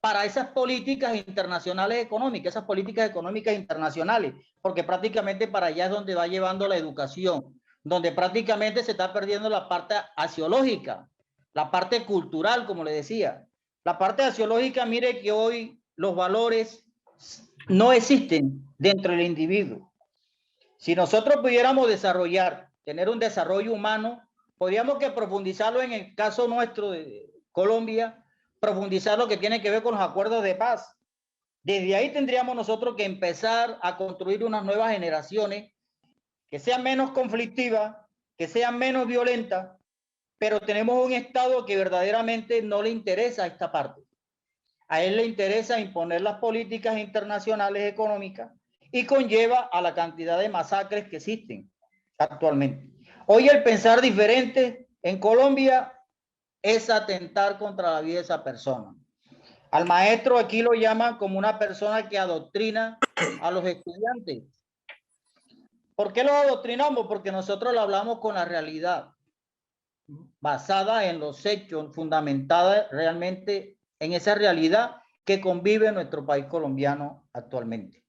para esas políticas internacionales económicas, esas políticas económicas internacionales, porque prácticamente para allá es donde va llevando la educación, donde prácticamente se está perdiendo la parte axiológica, la parte cultural, como le decía. La parte axiológica, mire que hoy los valores no existen dentro del individuo. Si nosotros pudiéramos tener un desarrollo humano, podríamos que profundizarlo en el caso nuestro de Colombia, profundizar lo que tiene que ver con los acuerdos de paz. Desde ahí tendríamos nosotros que empezar a construir unas nuevas generaciones que sean menos conflictivas, que sean menos violentas, pero tenemos un Estado que verdaderamente no le interesa esta parte. A él le interesa imponer las políticas internacionales económicas y conlleva a la cantidad de masacres que existen actualmente. Hoy el pensar diferente en Colombia es atentar contra la vida de esa persona. Al maestro aquí lo llaman como una persona que adoctrina a los estudiantes. ¿Por qué lo adoctrinamos? Porque nosotros lo hablamos con la realidad, basada en los hechos, fundamentada realmente en esa realidad que convive en nuestro país colombiano actualmente.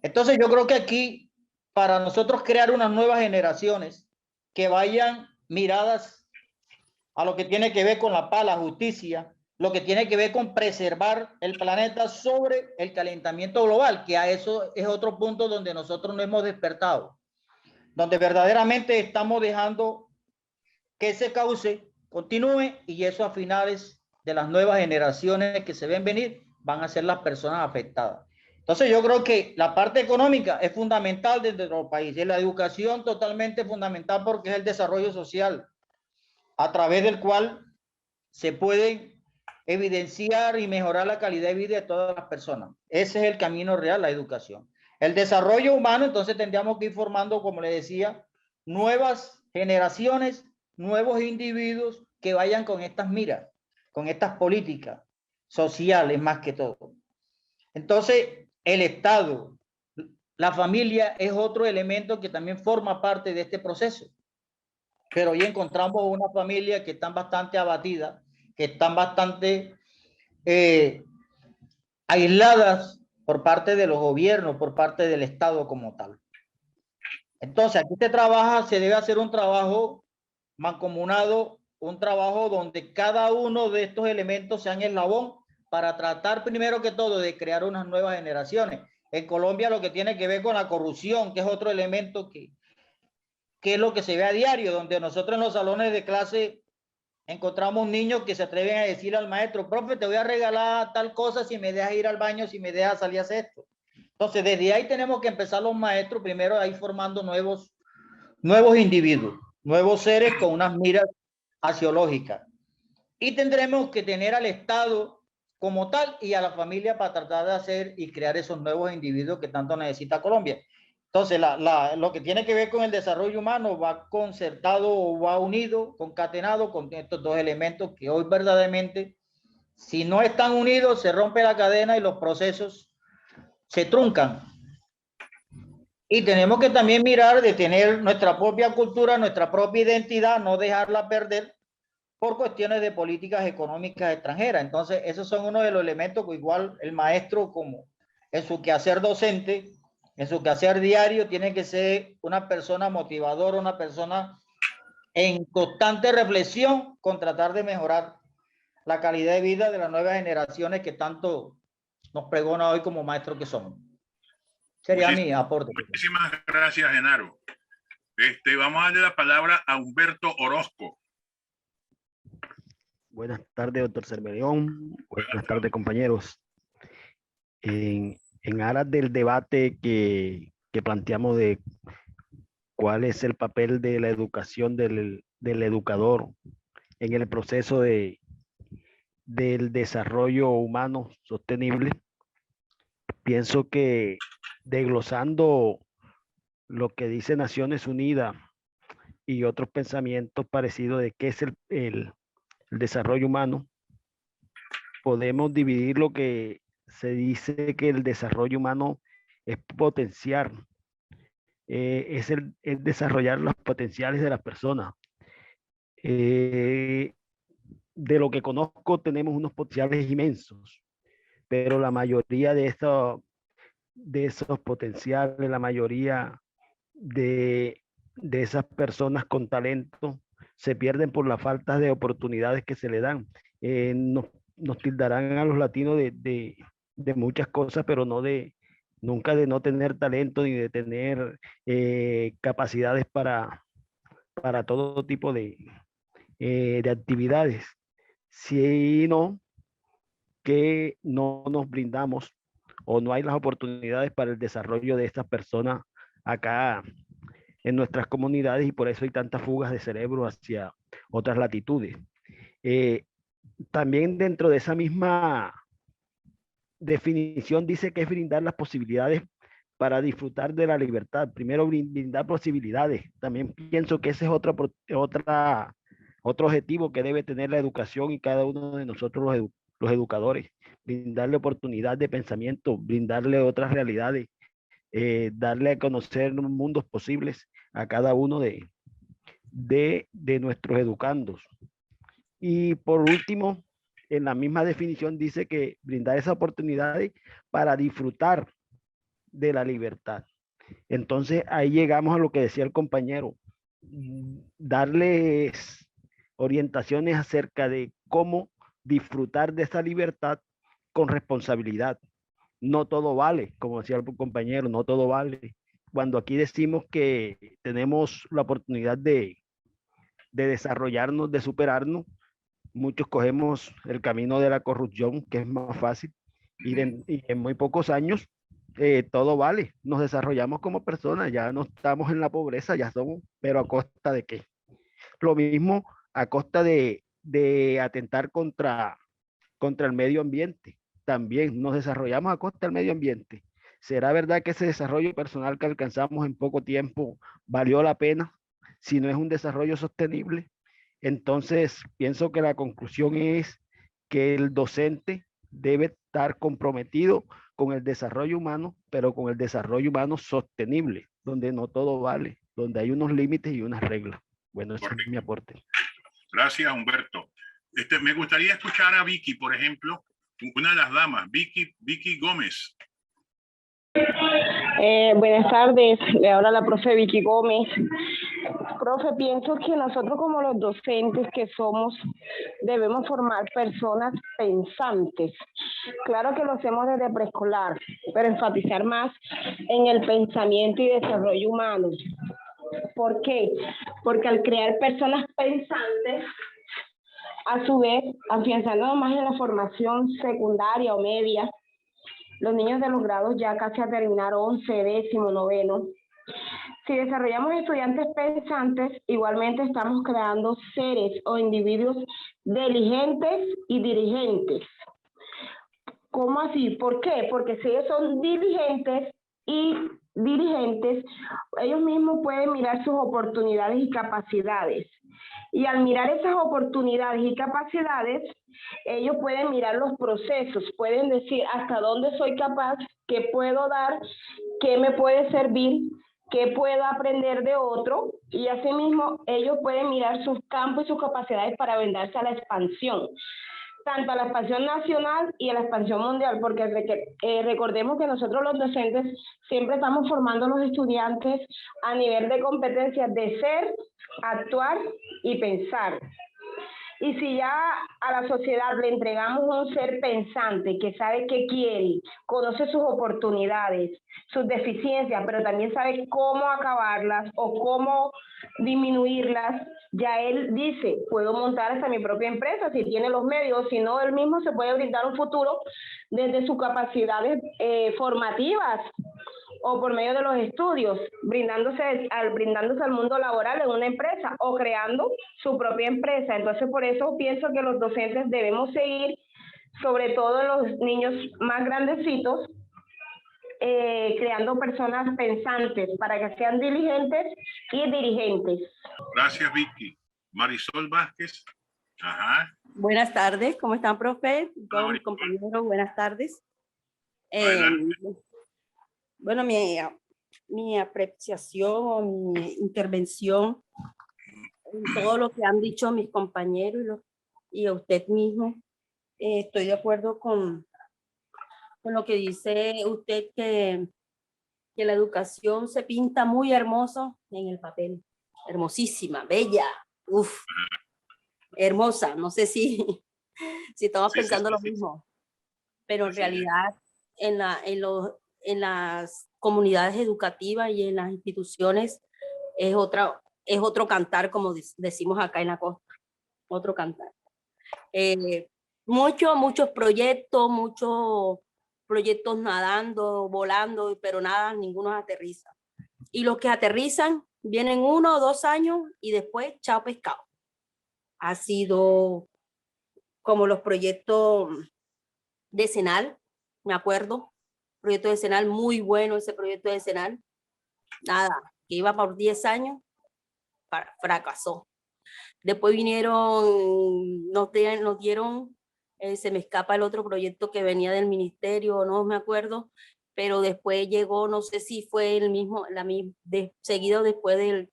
Entonces yo creo que aquí, para nosotros crear unas nuevas generaciones que vayan miradas a lo que tiene que ver con la paz, la justicia, lo que tiene que ver con preservar el planeta sobre el calentamiento global, que a eso es otro punto donde nosotros no hemos despertado, donde verdaderamente estamos dejando que ese cauce continúe, y eso a finales de las nuevas generaciones que se ven venir van a ser las personas afectadas. Entonces yo creo que la parte económica es fundamental desde nuestro país, y la educación totalmente fundamental, porque es el desarrollo social a través del cual se puede evidenciar y mejorar la calidad de vida de todas las personas. Ese es el camino real, la educación. El desarrollo humano, entonces tendríamos que ir formando, como le decía, nuevas generaciones, nuevos individuos que vayan con estas miras, con estas políticas sociales más que todo. Entonces, el Estado, la familia es otro elemento que también forma parte de este proceso. Pero hoy encontramos una familia que están bastante abatidas, que están bastante aisladas por parte de los gobiernos, por parte del Estado como tal. Entonces, aquí se debe hacer un trabajo mancomunado, un trabajo donde cada uno de estos elementos sean eslabón para tratar primero que todo de crear unas nuevas generaciones. En Colombia lo que tiene que ver con la corrupción, que es otro elemento que es lo que se ve a diario, donde nosotros en los salones de clase encontramos niños que se atreven a decir al maestro: profe, te voy a regalar tal cosa si me dejas ir al baño, si me dejas salir a hacer esto. Entonces, desde ahí tenemos que empezar los maestros primero ahí formando nuevos individuos, nuevos seres con unas miras axiológicas. Y tendremos que tener al Estado como tal y a la familia para tratar de hacer y crear esos nuevos individuos que tanto necesita Colombia. Entonces, lo que tiene que ver con el desarrollo humano va concertado o va unido, concatenado con estos dos elementos que hoy verdaderamente, si no están unidos, se rompe la cadena y los procesos se truncan. Y tenemos que también mirar de tener nuestra propia cultura, nuestra propia identidad, no dejarla perder por cuestiones de políticas económicas extranjeras. Entonces, esos son uno de los elementos que igual el maestro, como en su quehacer docente, en su quehacer diario, tiene que ser una persona motivadora, una persona en constante reflexión con tratar de mejorar la calidad de vida de las nuevas generaciones que tanto nos pregona hoy como maestros que somos. Sería mi aporte. Muchísimas gracias, Genaro. Vamos a darle la palabra a Humberto Orozco. Buenas tardes, doctor Cervellón. Buenas tardes, compañeros. En aras del debate que planteamos de cuál es el papel de la educación del educador en el proceso del desarrollo humano sostenible, pienso que desglosando lo que dice Naciones Unidas y otros pensamientos parecidos de qué es el desarrollo humano, podemos dividir lo que se dice que el desarrollo humano es potenciar, es el desarrollar los potenciales de las personas. De lo que conozco tenemos unos potenciales inmensos, pero la mayoría de esos potenciales, la mayoría de esas personas con talento se pierden por la falta de oportunidades que se le dan. Nos tildarán a los latinos de muchas cosas, pero nunca de no tener talento ni de tener capacidades para todo tipo de actividades, sino que no nos brindamos o no hay las oportunidades para el desarrollo de estas personas acá en nuestras comunidades, y por eso hay tantas fugas de cerebro hacia otras latitudes. También dentro de esa misma definición dice que es brindar las posibilidades para disfrutar de la libertad. Primero brindar posibilidades. También pienso que esa es otra Otro objetivo que debe tener la educación y cada uno de nosotros los educadores, brindarle oportunidad de pensamiento, brindarle otras realidades, darle a conocer mundos posibles a cada uno de nuestros educandos. Y por último, en la misma definición dice que brindar esas oportunidades para disfrutar de la libertad. Entonces ahí llegamos a lo que decía el compañero, darles orientaciones acerca de cómo disfrutar de esa libertad con responsabilidad. No todo vale, como decía el compañero, no todo vale. Cuando aquí decimos que tenemos la oportunidad de desarrollarnos, de superarnos, muchos cogemos el camino de la corrupción, que es más fácil, y en muy pocos años todo vale. Nos desarrollamos como personas, ya no estamos en la pobreza, ya somos, pero ¿a costa de qué? Lo mismo a costa de atentar contra el medio ambiente. También nos desarrollamos a costa del medio ambiente. ¿Será verdad que ese desarrollo personal que alcanzamos en poco tiempo valió la pena si no es un desarrollo sostenible? Entonces, pienso que la conclusión es que el docente debe estar comprometido con el desarrollo humano, pero con el desarrollo humano sostenible, donde no todo vale, donde hay unos límites y unas reglas. Bueno, ese es mi aporte. Gracias, Humberto. Me gustaría escuchar a Vicky, por ejemplo, una de las damas, Vicky Gómez. Buenas tardes, le habla la profe Vicky Gómez. Profe, pienso que nosotros como los docentes que somos debemos formar personas pensantes. Claro que lo hacemos desde preescolar, pero enfatizar más en el pensamiento y desarrollo humano. ¿Por qué? Porque al crear personas pensantes, a su vez, afianzando más en la formación secundaria o media, los niños de los grados ya casi a terminar 11, 10º, 9º. Si desarrollamos estudiantes pensantes, igualmente estamos creando seres o individuos diligentes y dirigentes. ¿Cómo así? ¿Por qué? Porque si ellos son diligentes y dirigentes, ellos mismos pueden mirar sus oportunidades y capacidades. Y al mirar esas oportunidades y capacidades, ellos pueden mirar los procesos, pueden decir hasta dónde soy capaz, qué puedo dar, qué me puede servir, qué puedo aprender de otro, y asimismo ellos pueden mirar sus campos y sus capacidades para vendarse a la expansión, tanto a la expansión nacional y a la expansión mundial, porque recordemos que nosotros los docentes siempre estamos formando a los estudiantes a nivel de competencias de ser, actuar y pensar. Y si ya a la sociedad le entregamos un ser pensante que sabe qué quiere, conoce sus oportunidades, sus deficiencias, pero también sabe cómo acabarlas o cómo disminuirlas, ya él dice, puedo montar hasta mi propia empresa si tiene los medios, si no, él mismo se puede brindar un futuro desde sus capacidades formativas o por medio de los estudios, brindándose al mundo laboral en una empresa o creando su propia empresa. Entonces, por eso pienso que los docentes debemos seguir, sobre todo en los niños más grandecitos, creando personas pensantes para que sean diligentes y dirigentes. Gracias, Vicky. Marisol Vázquez. Ajá. Buenas tardes, ¿cómo están, profe? Todos mis compañeros, buenas tardes. Bueno, mi apreciación, mi intervención en todo lo que han dicho mis compañeros y a usted mismo, estoy de acuerdo con lo que dice usted, que la educación se pinta muy hermoso en el papel. Hermosísima, bella, uf, hermosa. No sé si estamos pensando lo mismo, pero en realidad en las comunidades educativas y en las instituciones es otro cantar, como decimos acá en la costa, otro cantar. Muchos proyectos nadando, volando, pero nada, ninguno aterriza. Y los que aterrizan vienen 1 o 2 años y después chao pescado. Ha sido como los proyectos de Senal, me acuerdo, proyecto de Senal, muy bueno ese proyecto de Senal, nada, que iba por 10 años, fracasó. Después vinieron, nos dieron, se me escapa el otro proyecto que venía del ministerio, no me acuerdo, pero después llegó, no sé si fue el mismo, seguido después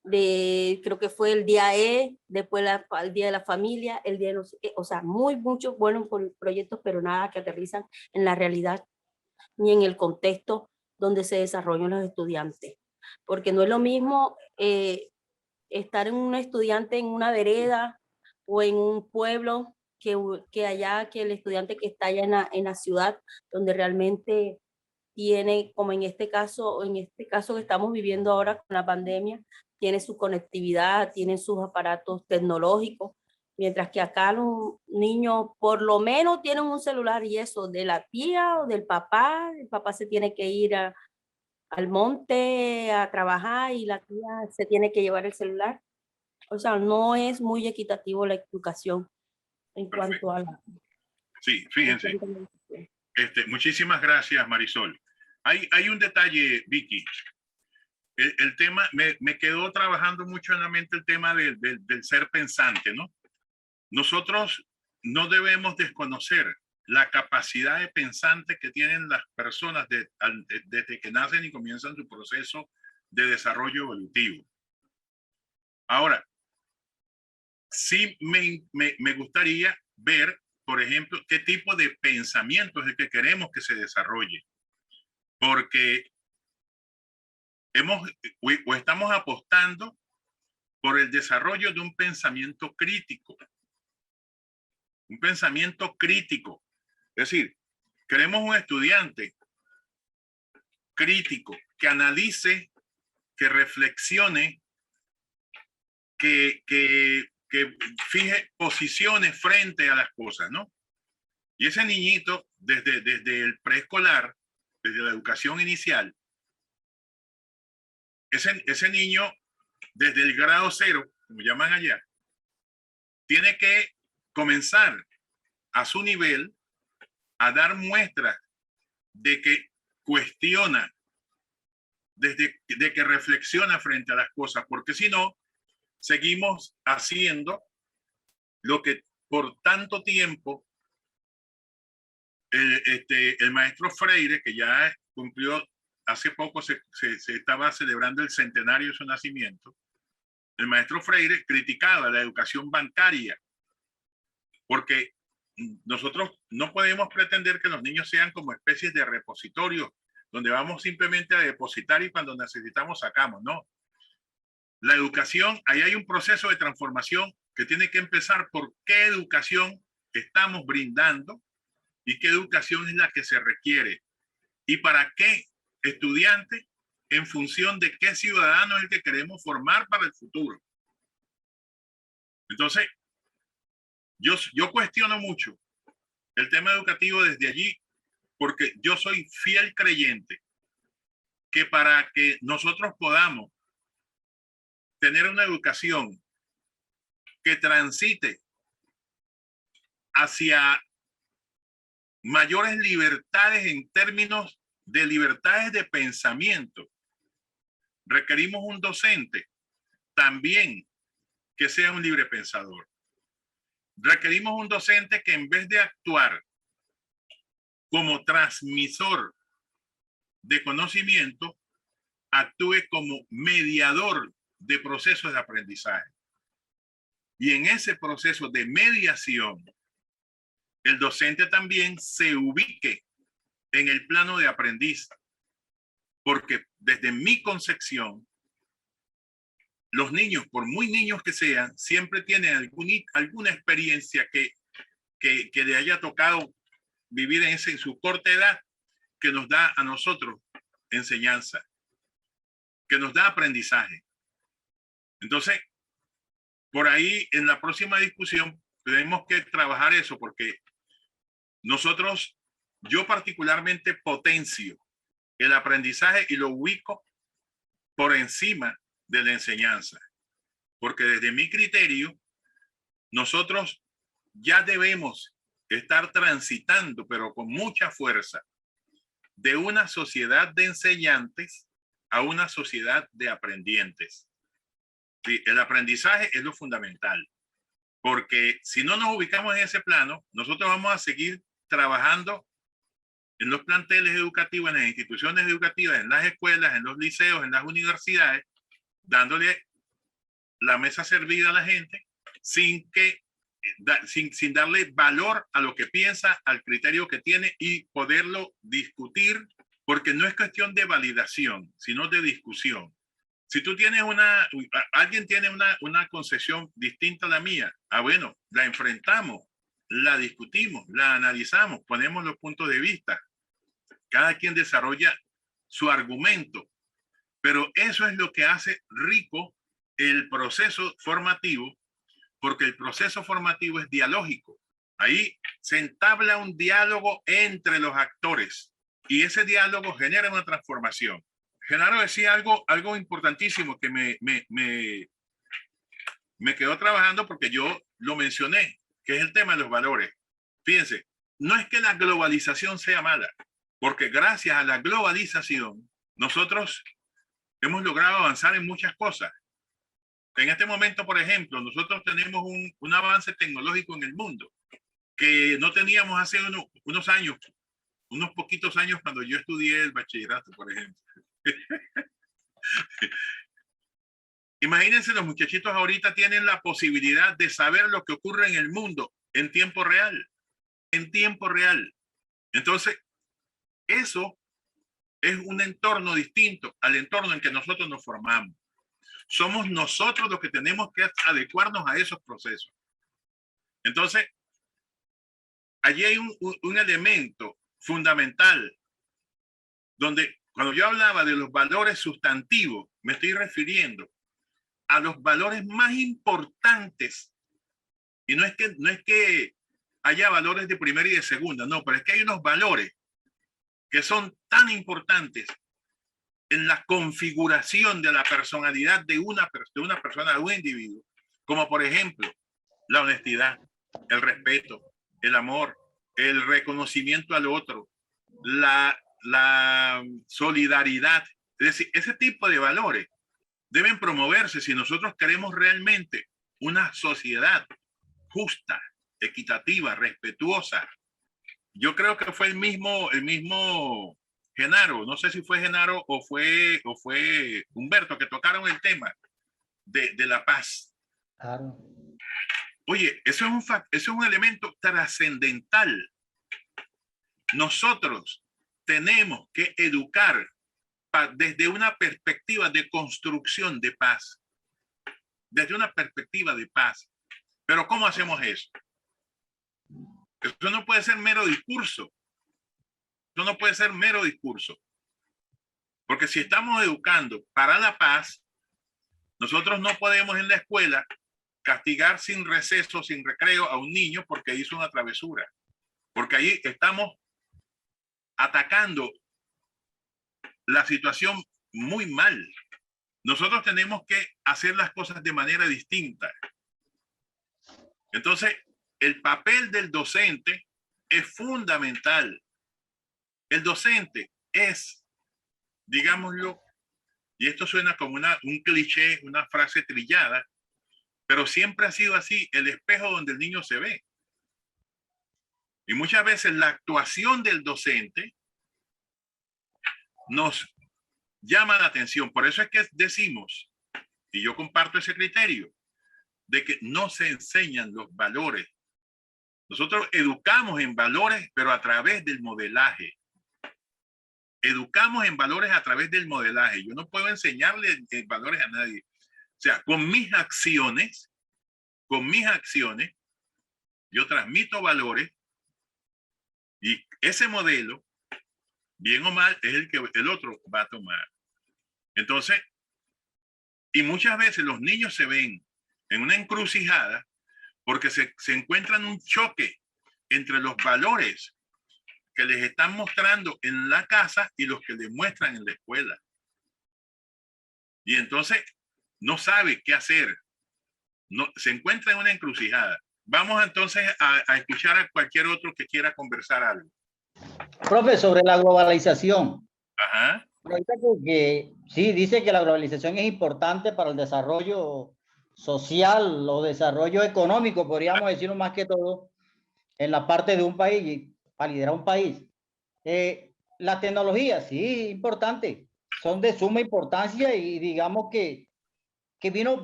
creo que fue el día E, después el día de la familia, el día de no sé qué, o sea, muchos buenos proyectos, pero nada que aterrizan en la realidad ni en el contexto donde se desarrollan los estudiantes. Porque no es lo mismo estar en un estudiante en una vereda o en un pueblo que allá, que el estudiante que está allá en la ciudad, donde realmente tiene, como en este caso que estamos viviendo ahora con la pandemia, tiene su conectividad, tiene sus aparatos tecnológicos, mientras que acá los niños por lo menos tienen un celular y eso, de la tía o del papá, el papá se tiene que ir al monte a trabajar y la tía se tiene que llevar el celular. O sea, no es muy equitativo la educación en Perfecto. cuanto a la... Sí, fíjense. Muchísimas gracias, Marisol. Hay un detalle, Vicky. El tema, me quedó trabajando mucho en la mente el tema del ser pensante, ¿no? Nosotros no debemos desconocer la capacidad de pensante que tienen las personas desde que nacen y comienzan su proceso de desarrollo evolutivo. Ahora, sí me gustaría ver, por ejemplo, qué tipo de pensamiento es el que queremos que se desarrolle. Porque estamos apostando por el desarrollo de un pensamiento crítico. Un pensamiento crítico. Es decir, queremos un estudiante crítico que analice, que reflexione, que fije posiciones frente a las cosas, ¿no? Y ese niñito, desde el preescolar, desde la educación inicial, ese niño, desde el grado 0, como llaman allá, tiene que comenzar a su nivel a dar muestras de que cuestiona, de que reflexiona frente a las cosas, porque si no, seguimos haciendo lo que por tanto tiempo el maestro Freire, que ya cumplió, hace poco se estaba celebrando el centenario de su nacimiento, el maestro Freire criticaba la educación bancaria, porque nosotros no podemos pretender que los niños sean como especies de repositorios, donde vamos simplemente a depositar y cuando necesitamos sacamos, no. La educación, ahí hay un proceso de transformación que tiene que empezar por qué educación estamos brindando y qué educación es la que se requiere y para qué estudiante en función de qué ciudadano es el que queremos formar para el futuro. Entonces, yo cuestiono mucho el tema educativo desde allí porque yo soy fiel creyente que para que nosotros podamos tener una educación que transite hacia mayores libertades en términos de libertades de pensamiento, requerimos un docente también que sea un libre pensador. Requerimos un docente que en vez de actuar como transmisor de conocimiento, actúe como mediador de procesos de aprendizaje. Y en ese proceso de mediación, el docente también se ubique en el plano de aprendiz, porque desde mi concepción, los niños, por muy niños que sean, siempre tienen alguna experiencia que le haya tocado vivir en su corta edad, que nos da a nosotros enseñanza, que nos da aprendizaje. Entonces, por ahí en la próxima discusión tenemos que trabajar eso, porque nosotros, yo particularmente potencio el aprendizaje y lo ubico por encima de la enseñanza, porque desde mi criterio, nosotros ya debemos estar transitando, pero con mucha fuerza, de una sociedad de enseñantes a una sociedad de aprendientes. Sí, el aprendizaje es lo fundamental, porque si no nos ubicamos en ese plano, nosotros vamos a seguir trabajando en los planteles educativos, en las instituciones educativas, en las escuelas, en los liceos, en las universidades, dándole la mesa servida a la gente sin darle valor a lo que piensa, al criterio que tiene y poderlo discutir, porque no es cuestión de validación, sino de discusión. Si tú tienes alguien tiene una concepción distinta a la mía, bueno, la enfrentamos, la discutimos, la analizamos, ponemos los puntos de vista. Cada quien desarrolla su argumento, pero eso es lo que hace rico el proceso formativo, porque el proceso formativo es dialógico. Ahí se entabla un diálogo entre los actores y ese diálogo genera una transformación. Genaro decía algo importantísimo que me quedó trabajando porque yo lo mencioné, que es el tema de los valores. Fíjense, no es que la globalización sea mala, porque gracias a la globalización nosotros hemos logrado avanzar en muchas cosas. En este momento, por ejemplo, nosotros tenemos un avance tecnológico en el mundo que no teníamos hace unos años, unos poquitos años cuando yo estudié el bachillerato, por ejemplo. Imagínense, los muchachitos ahorita tienen la posibilidad de saber lo que ocurre en el mundo en tiempo real, en tiempo real. Entonces, eso es un entorno distinto al entorno en que nosotros nos formamos. Somos nosotros los que tenemos que adecuarnos a esos procesos. Entonces, allí hay un elemento fundamental donde cuando yo hablaba de los valores sustantivos, me estoy refiriendo a los valores más importantes. Y no es que haya valores de primera y de segunda, no, pero es que hay unos valores que son tan importantes en la configuración de la personalidad de una persona, de un individuo, como por ejemplo la honestidad, el respeto, el amor, el reconocimiento al otro, la solidaridad. Es decir, ese tipo de valores deben promoverse si nosotros queremos realmente una sociedad justa, equitativa, respetuosa. Yo creo que fue el mismo Genaro, no sé si fue Genaro o fue Humberto, que tocaron el tema de la paz. Claro. Oye, eso es un elemento trascendental. Nosotros tenemos que educar desde una perspectiva de construcción de paz. Desde una perspectiva de paz. Pero ¿cómo hacemos eso? Eso no puede ser mero discurso. Eso no puede ser mero discurso. Porque si estamos educando para la paz, nosotros no podemos en la escuela castigar sin receso, sin recreo a un niño porque hizo una travesura. Porque ahí estamos atacando la situación muy mal. Nosotros tenemos que hacer las cosas de manera distinta. Entonces, el papel del docente es fundamental. El docente es, digámoslo, y esto suena como un cliché, una frase trillada, pero siempre ha sido así, el espejo donde el niño se ve. Y muchas veces la actuación del docente nos llama la atención. Por eso es que decimos, y yo comparto ese criterio, de que no se enseñan los valores. Nosotros educamos en valores, pero a través del modelaje. Educamos en valores a través del modelaje. Yo no puedo enseñarle valores a nadie. O sea, con mis acciones, yo transmito valores y ese modelo, bien o mal, es el que el otro va a tomar. Entonces, y muchas veces los niños se ven en una encrucijada porque se encuentran un choque entre los valores que les están mostrando en la casa y los que les muestran en la escuela. Y entonces no sabe qué hacer. No, se encuentra en una encrucijada. Vamos entonces a escuchar a cualquier otro que quiera conversar algo. Profe, sobre la globalización. Ajá. Ahorita que sí, dice que la globalización es importante para el desarrollo social o desarrollo económico, podríamos decirlo más que todo, en la parte de un país, y para liderar un país. La tecnología, sí, importante, son de suma importancia y digamos que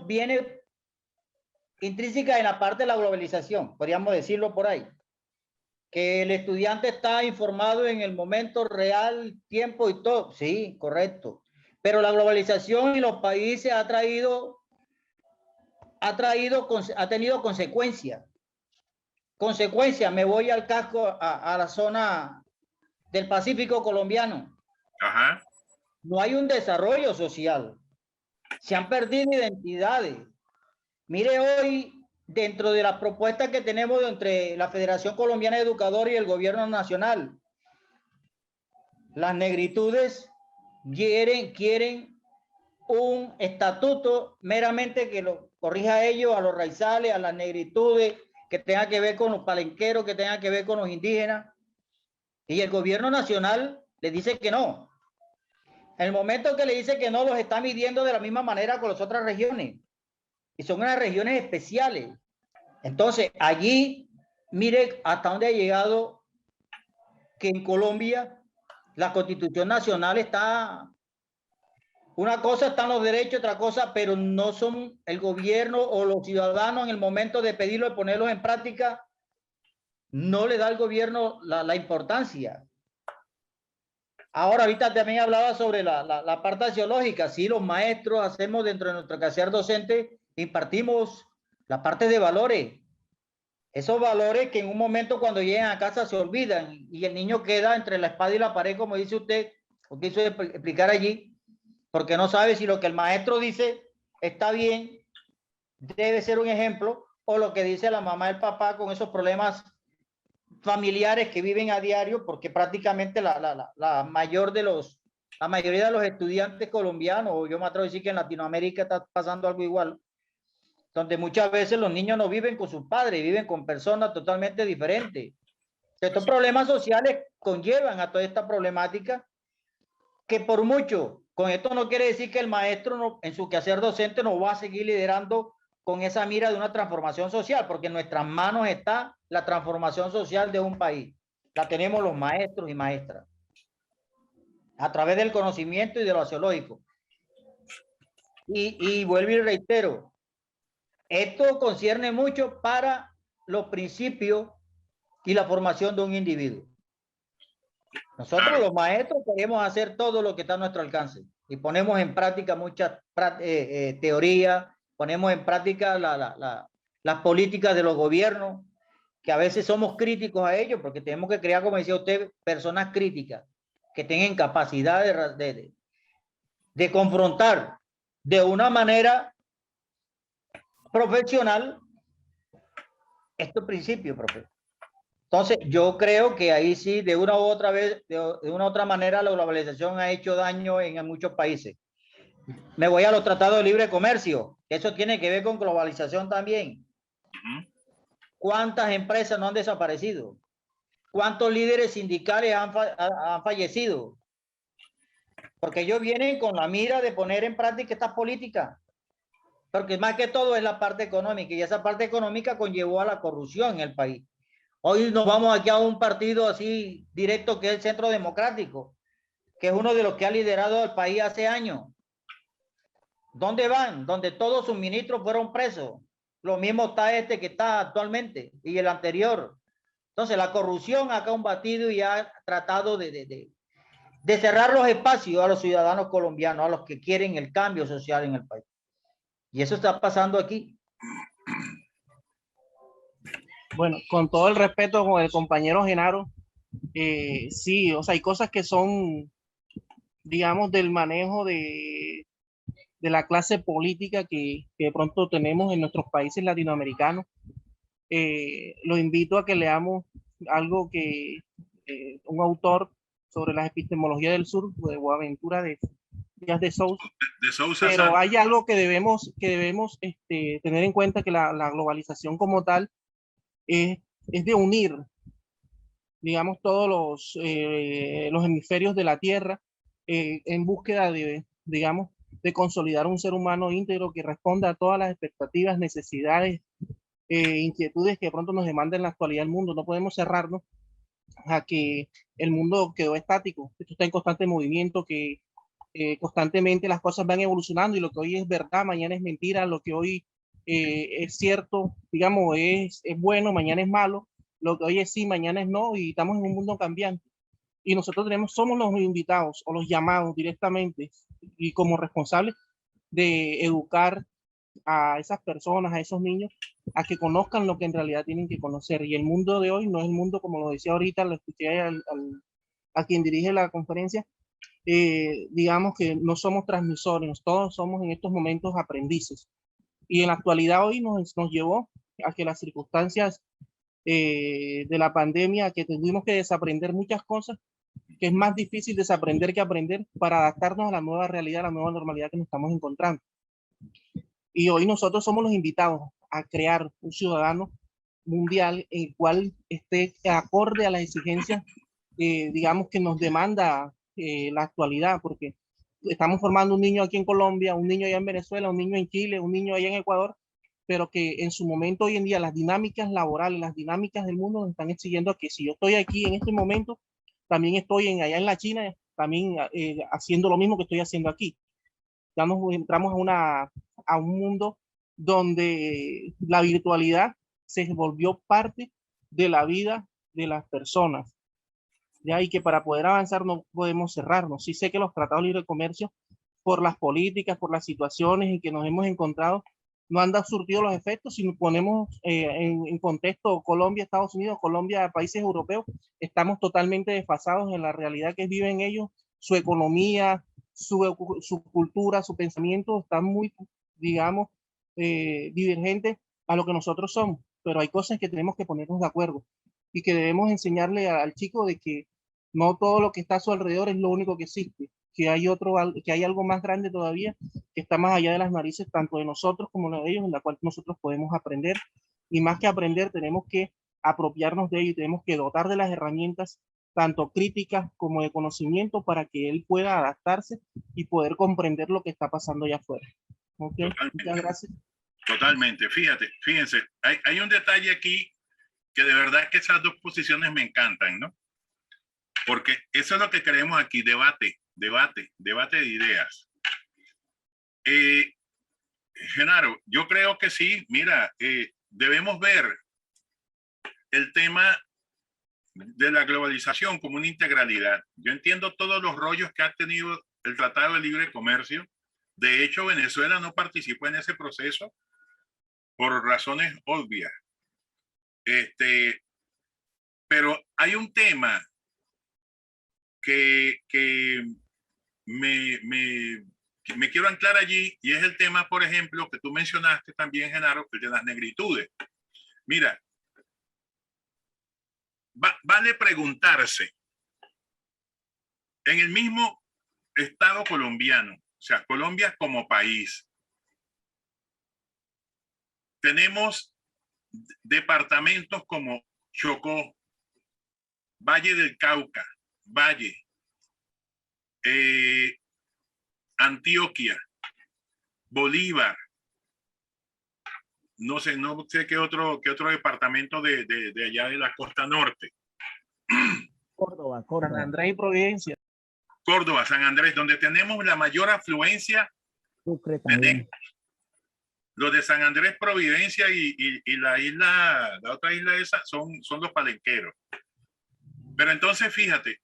viene intrínseca en la parte de la globalización, podríamos decirlo por ahí. Que el estudiante está informado en el momento real, tiempo y todo. Sí, correcto. Pero la globalización en los países ha tenido consecuencias. Consecuencias, me voy al casco, a la zona del Pacífico colombiano. Ajá. No hay un desarrollo social. Se han perdido identidades. Mire hoy, dentro de las propuestas que tenemos entre la Federación Colombiana de Educadores y el gobierno nacional, las negritudes quieren un estatuto meramente que lo corrija a ellos, a los raizales, a las negritudes, que tenga que ver con los palenqueros, que tenga que ver con los indígenas. Y el gobierno nacional le dice que no. En el momento que le dice que no, los está midiendo de la misma manera con las otras regiones. Y son unas regiones especiales. Entonces, allí, mire hasta dónde ha llegado que en Colombia la Constitución Nacional está, una cosa están los derechos, otra cosa, pero no son el gobierno o los ciudadanos en el momento de pedirlo, de ponerlos en práctica, no le da al gobierno la importancia. Ahora, ahorita también hablaba sobre la parte axiológica. Sí, los maestros hacemos dentro de nuestro quehacer docente, impartimos la parte de valores. Esos valores que en un momento cuando llegan a casa se olvidan y el niño queda entre la espada y la pared, como dice usted, o quiso explicar allí, porque no sabe si lo que el maestro dice está bien, debe ser un ejemplo, o lo que dice la mamá y el papá con esos problemas familiares que viven a diario, porque prácticamente la mayoría de los estudiantes colombianos, o yo me atrevo a decir que en Latinoamérica está pasando algo igual, donde muchas veces los niños no viven con sus padres, viven con personas totalmente diferentes. Estos problemas sociales conllevan a toda esta problemática que por mucho, con esto no quiere decir que el maestro no, en su quehacer docente no va a seguir liderando con esa mira de una transformación social, porque en nuestras manos está la transformación social de un país. La tenemos los maestros y maestras, a través del conocimiento y de lo axiológico. Y vuelvo y reitero, esto concierne mucho para los principios y la formación de un individuo. Nosotros los maestros queremos hacer todo lo que está a nuestro alcance y ponemos en práctica muchas teorías, ponemos en práctica las políticas de los gobiernos, que a veces somos críticos a ellos porque tenemos que crear, como decía usted, personas críticas que tengan capacidad de confrontar de una manera profesional estos principios, profesor. Entonces, yo creo que ahí sí, de una u otra vez, de una u otra manera, la globalización ha hecho daño en muchos países. Me voy a los tratados de libre comercio. Eso tiene que ver con globalización también. ¿Cuántas empresas no han desaparecido? ¿Cuántos líderes sindicales han fallecido? Porque ellos vienen con la mira de poner en práctica estas políticas. Porque más que todo es la parte económica, y esa parte económica conllevó a la corrupción en el país. Hoy nos vamos aquí a un partido así directo que es el Centro Democrático, que es uno de los que ha liderado el país hace años. ¿Dónde van? Donde todos sus ministros fueron presos. Lo mismo está este que está actualmente y el anterior. Entonces la corrupción ha combatido y ha tratado de cerrar los espacios a los ciudadanos colombianos, a los que quieren el cambio social en el país. Y eso está pasando aquí. Bueno, con todo el respeto con el compañero Genaro, sí, o sea, hay cosas que son, digamos, del manejo de la clase política que de pronto tenemos en nuestros países latinoamericanos. Los invito a que leamos algo que un autor sobre las epistemologías del sur, de Boaventura de Díaz de Sousa. Pero hay algo que debemos tener en cuenta, que la globalización como tal es de unir, digamos, todos los hemisferios de la Tierra, en búsqueda de, digamos, de consolidar un ser humano íntegro que responda a todas las expectativas, necesidades, inquietudes que de pronto nos demanda en la actualidad el mundo. No podemos cerrarnos a que el mundo quedó estático, esto está en constante movimiento, que constantemente las cosas van evolucionando y lo que hoy es verdad, mañana es mentira, lo que hoy es cierto, digamos, es bueno, mañana es malo, lo que hoy es sí, mañana es no, y estamos en un mundo cambiante. Y nosotros somos los invitados o los llamados directamente y como responsables de educar a esas personas, a esos niños, a que conozcan lo que en realidad tienen que conocer. Y el mundo de hoy no es el mundo, como lo decía ahorita, lo escuché a quien dirige la conferencia, digamos que no somos transmisores, todos somos en estos momentos aprendices. Y en la actualidad hoy nos llevó a que las circunstancias de la pandemia, que tuvimos que desaprender muchas cosas, que es más difícil desaprender que aprender para adaptarnos a la nueva realidad, a la nueva normalidad que nos estamos encontrando. Y hoy nosotros somos los invitados a crear un ciudadano mundial en el cual esté acorde a las exigencias, digamos, que nos demanda la actualidad, porque estamos formando un niño aquí en Colombia, un niño allá en Venezuela, un niño en Chile, un niño allá en Ecuador, pero que en su momento hoy en día las dinámicas laborales, las dinámicas del mundo nos están exigiendo a que si yo estoy aquí en este momento, también estoy allá en la China, también haciendo lo mismo que estoy haciendo aquí. Ya nos entramos a un mundo donde la virtualidad se volvió parte de la vida de las personas. ¿Ya? Y que para poder avanzar no podemos cerrarnos. Sí sé que los tratados de libre comercio, por las políticas, por las situaciones en que nos hemos encontrado, no han surtido los efectos. Si nos ponemos en contexto Colombia, Estados Unidos, Colombia, países europeos, estamos totalmente desfasados en la realidad que viven ellos, su economía, su cultura, su pensamiento, está muy, digamos, divergente a lo que nosotros somos. Pero hay cosas que tenemos que ponernos de acuerdo y que debemos enseñarle al chico de que no todo lo que está a su alrededor es lo único que existe, que hay algo más grande todavía que está más allá de las narices, tanto de nosotros como de ellos, en la cual nosotros podemos aprender. Y más que aprender, tenemos que apropiarnos de ello y tenemos que dotar de las herramientas, tanto críticas como de conocimiento, para que él pueda adaptarse y poder comprender lo que está pasando allá afuera. ¿Okay? Muchas gracias. Totalmente. Fíjense, hay un detalle aquí que de verdad que esas dos posiciones me encantan, ¿no? Porque eso es lo que queremos aquí, debate de ideas. Genaro, yo creo que sí, mira, debemos ver el tema de la globalización como una integralidad. Yo entiendo todos los rollos que ha tenido el Tratado de Libre Comercio. De hecho, Venezuela no participó en ese proceso por razones obvias. Pero hay un tema que me quiero anclar allí, y es el tema, por ejemplo, que tú mencionaste también, Genaro, el de las negritudes. Mira, vale preguntarse, en el mismo estado colombiano, o sea, Colombia como país, tenemos departamentos como Chocó, Valle del Cauca, Valle, Antioquia, Bolívar, no sé qué otro departamento de allá de la costa norte. Córdoba. San Andrés y Providencia. Córdoba, San Andrés, donde tenemos la mayor afluencia. Sucre también. Los de San Andrés, Providencia y la otra isla esa son los palenqueros. Pero entonces fíjate,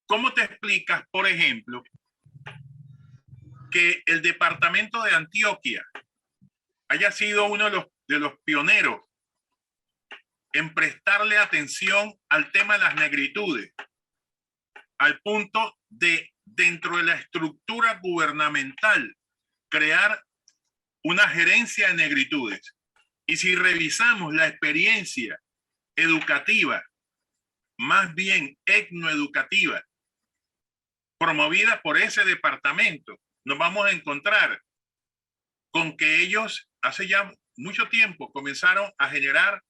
¿cómo te explicas, por ejemplo, que el departamento de Antioquia haya sido uno de los pioneros en prestarle atención al tema de las negritudes, al punto de, dentro de la estructura gubernamental, crear una gerencia de negritudes? Y si revisamos la experiencia educativa, más bien etnoeducativa, promovida por ese departamento, nos vamos a encontrar con que ellos hace ya mucho tiempo comenzaron a generar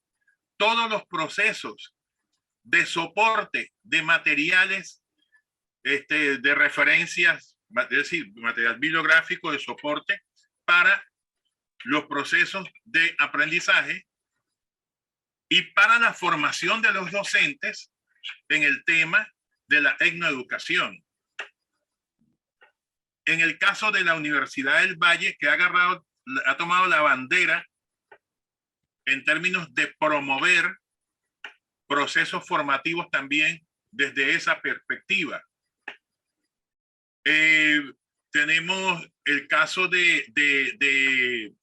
todos los procesos de soporte de materiales de referencias, es decir, material bibliográfico de soporte para los procesos de aprendizaje y para la formación de los docentes en el tema de la etnoeducación. En el caso de la Universidad del Valle, que ha tomado la bandera en términos de promover procesos formativos también desde esa perspectiva. Tenemos el caso de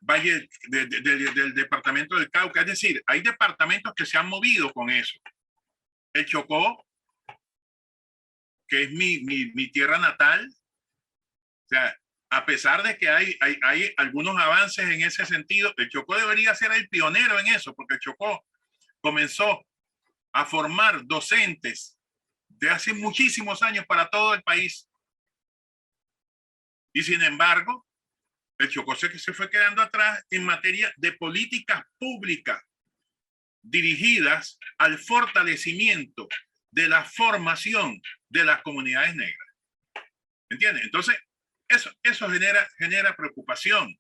Valle, del departamento del Cauca. Es decir, hay departamentos que se han movido con eso. El Chocó, que es mi tierra natal, o sea, a pesar de que hay algunos avances en ese sentido, el Chocó debería ser el pionero en eso, porque el Chocó comenzó a formar docentes de hace muchísimos años para todo el país. Y sin embargo, el Chocó se fue quedando atrás en materia de políticas públicas dirigidas al fortalecimiento de la formación de las comunidades negras. ¿Entiendes? Entonces, eso genera preocupación.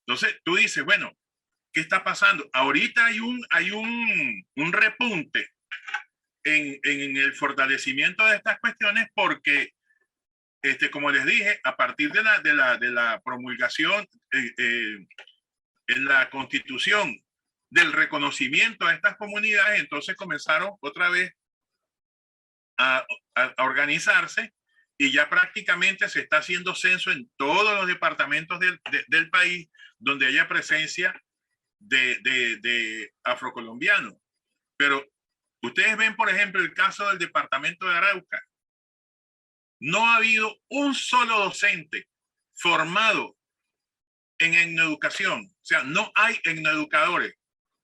Entonces, tú dices, bueno, ¿qué está pasando? Ahorita hay un repunte en el fortalecimiento de estas cuestiones porque, como les dije, a partir de la promulgación en la Constitución del reconocimiento a estas comunidades, entonces comenzaron otra vez a organizarse y ya prácticamente se está haciendo censo en todos los departamentos del país donde haya presencia de afrocolombianos. Pero ustedes ven, por ejemplo, el caso del departamento de Arauca. No ha habido un solo docente formado en etnoeducación. O sea, no hay etnoeducadores,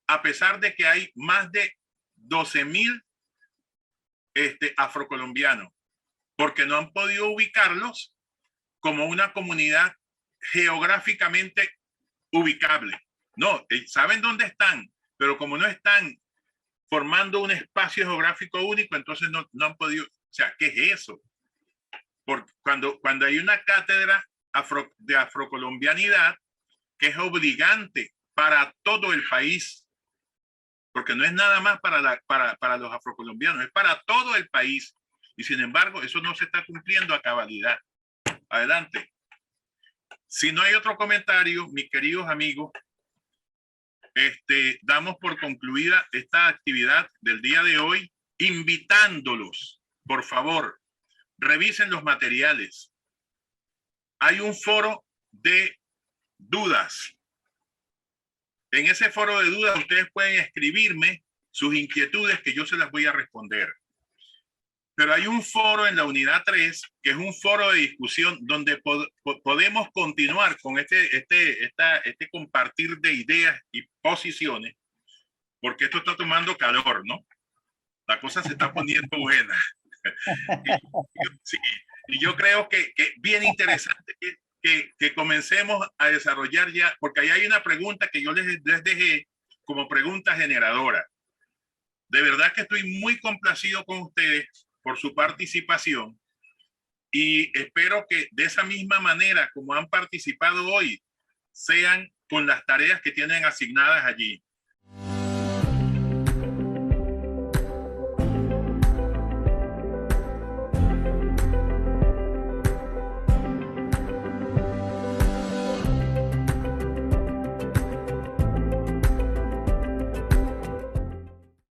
a pesar de que hay más de 12,000 afrocolombianos, porque no han podido ubicarlos como una comunidad geográficamente ubicable. No, saben dónde están, pero como no están formando un espacio geográfico único, entonces no han podido. O sea, ¿qué es eso? Porque cuando hay una cátedra de afrocolombianidad que es obligante para todo el país, porque no es nada más para los afrocolombianos, es para todo el país. Y sin embargo, eso no se está cumpliendo a cabalidad. Adelante. Si no hay otro comentario, mis queridos amigos, damos por concluida esta actividad del día de hoy, invitándolos, por favor, revisen los materiales. Hay un foro de dudas. En ese foro de dudas ustedes pueden escribirme sus inquietudes que yo se las voy a responder. Pero hay un foro en la unidad 3, que es un foro de discusión donde podemos continuar con este compartir de ideas y posiciones, porque esto está tomando calor, ¿no? La cosa se está poniendo buena. Y yo creo que es bien interesante que comencemos a desarrollar ya, porque ahí hay una pregunta que yo les dejé como pregunta generadora. De verdad que estoy muy complacido con ustedes por su participación y espero que de esa misma manera como han participado hoy, sean con las tareas que tienen asignadas allí.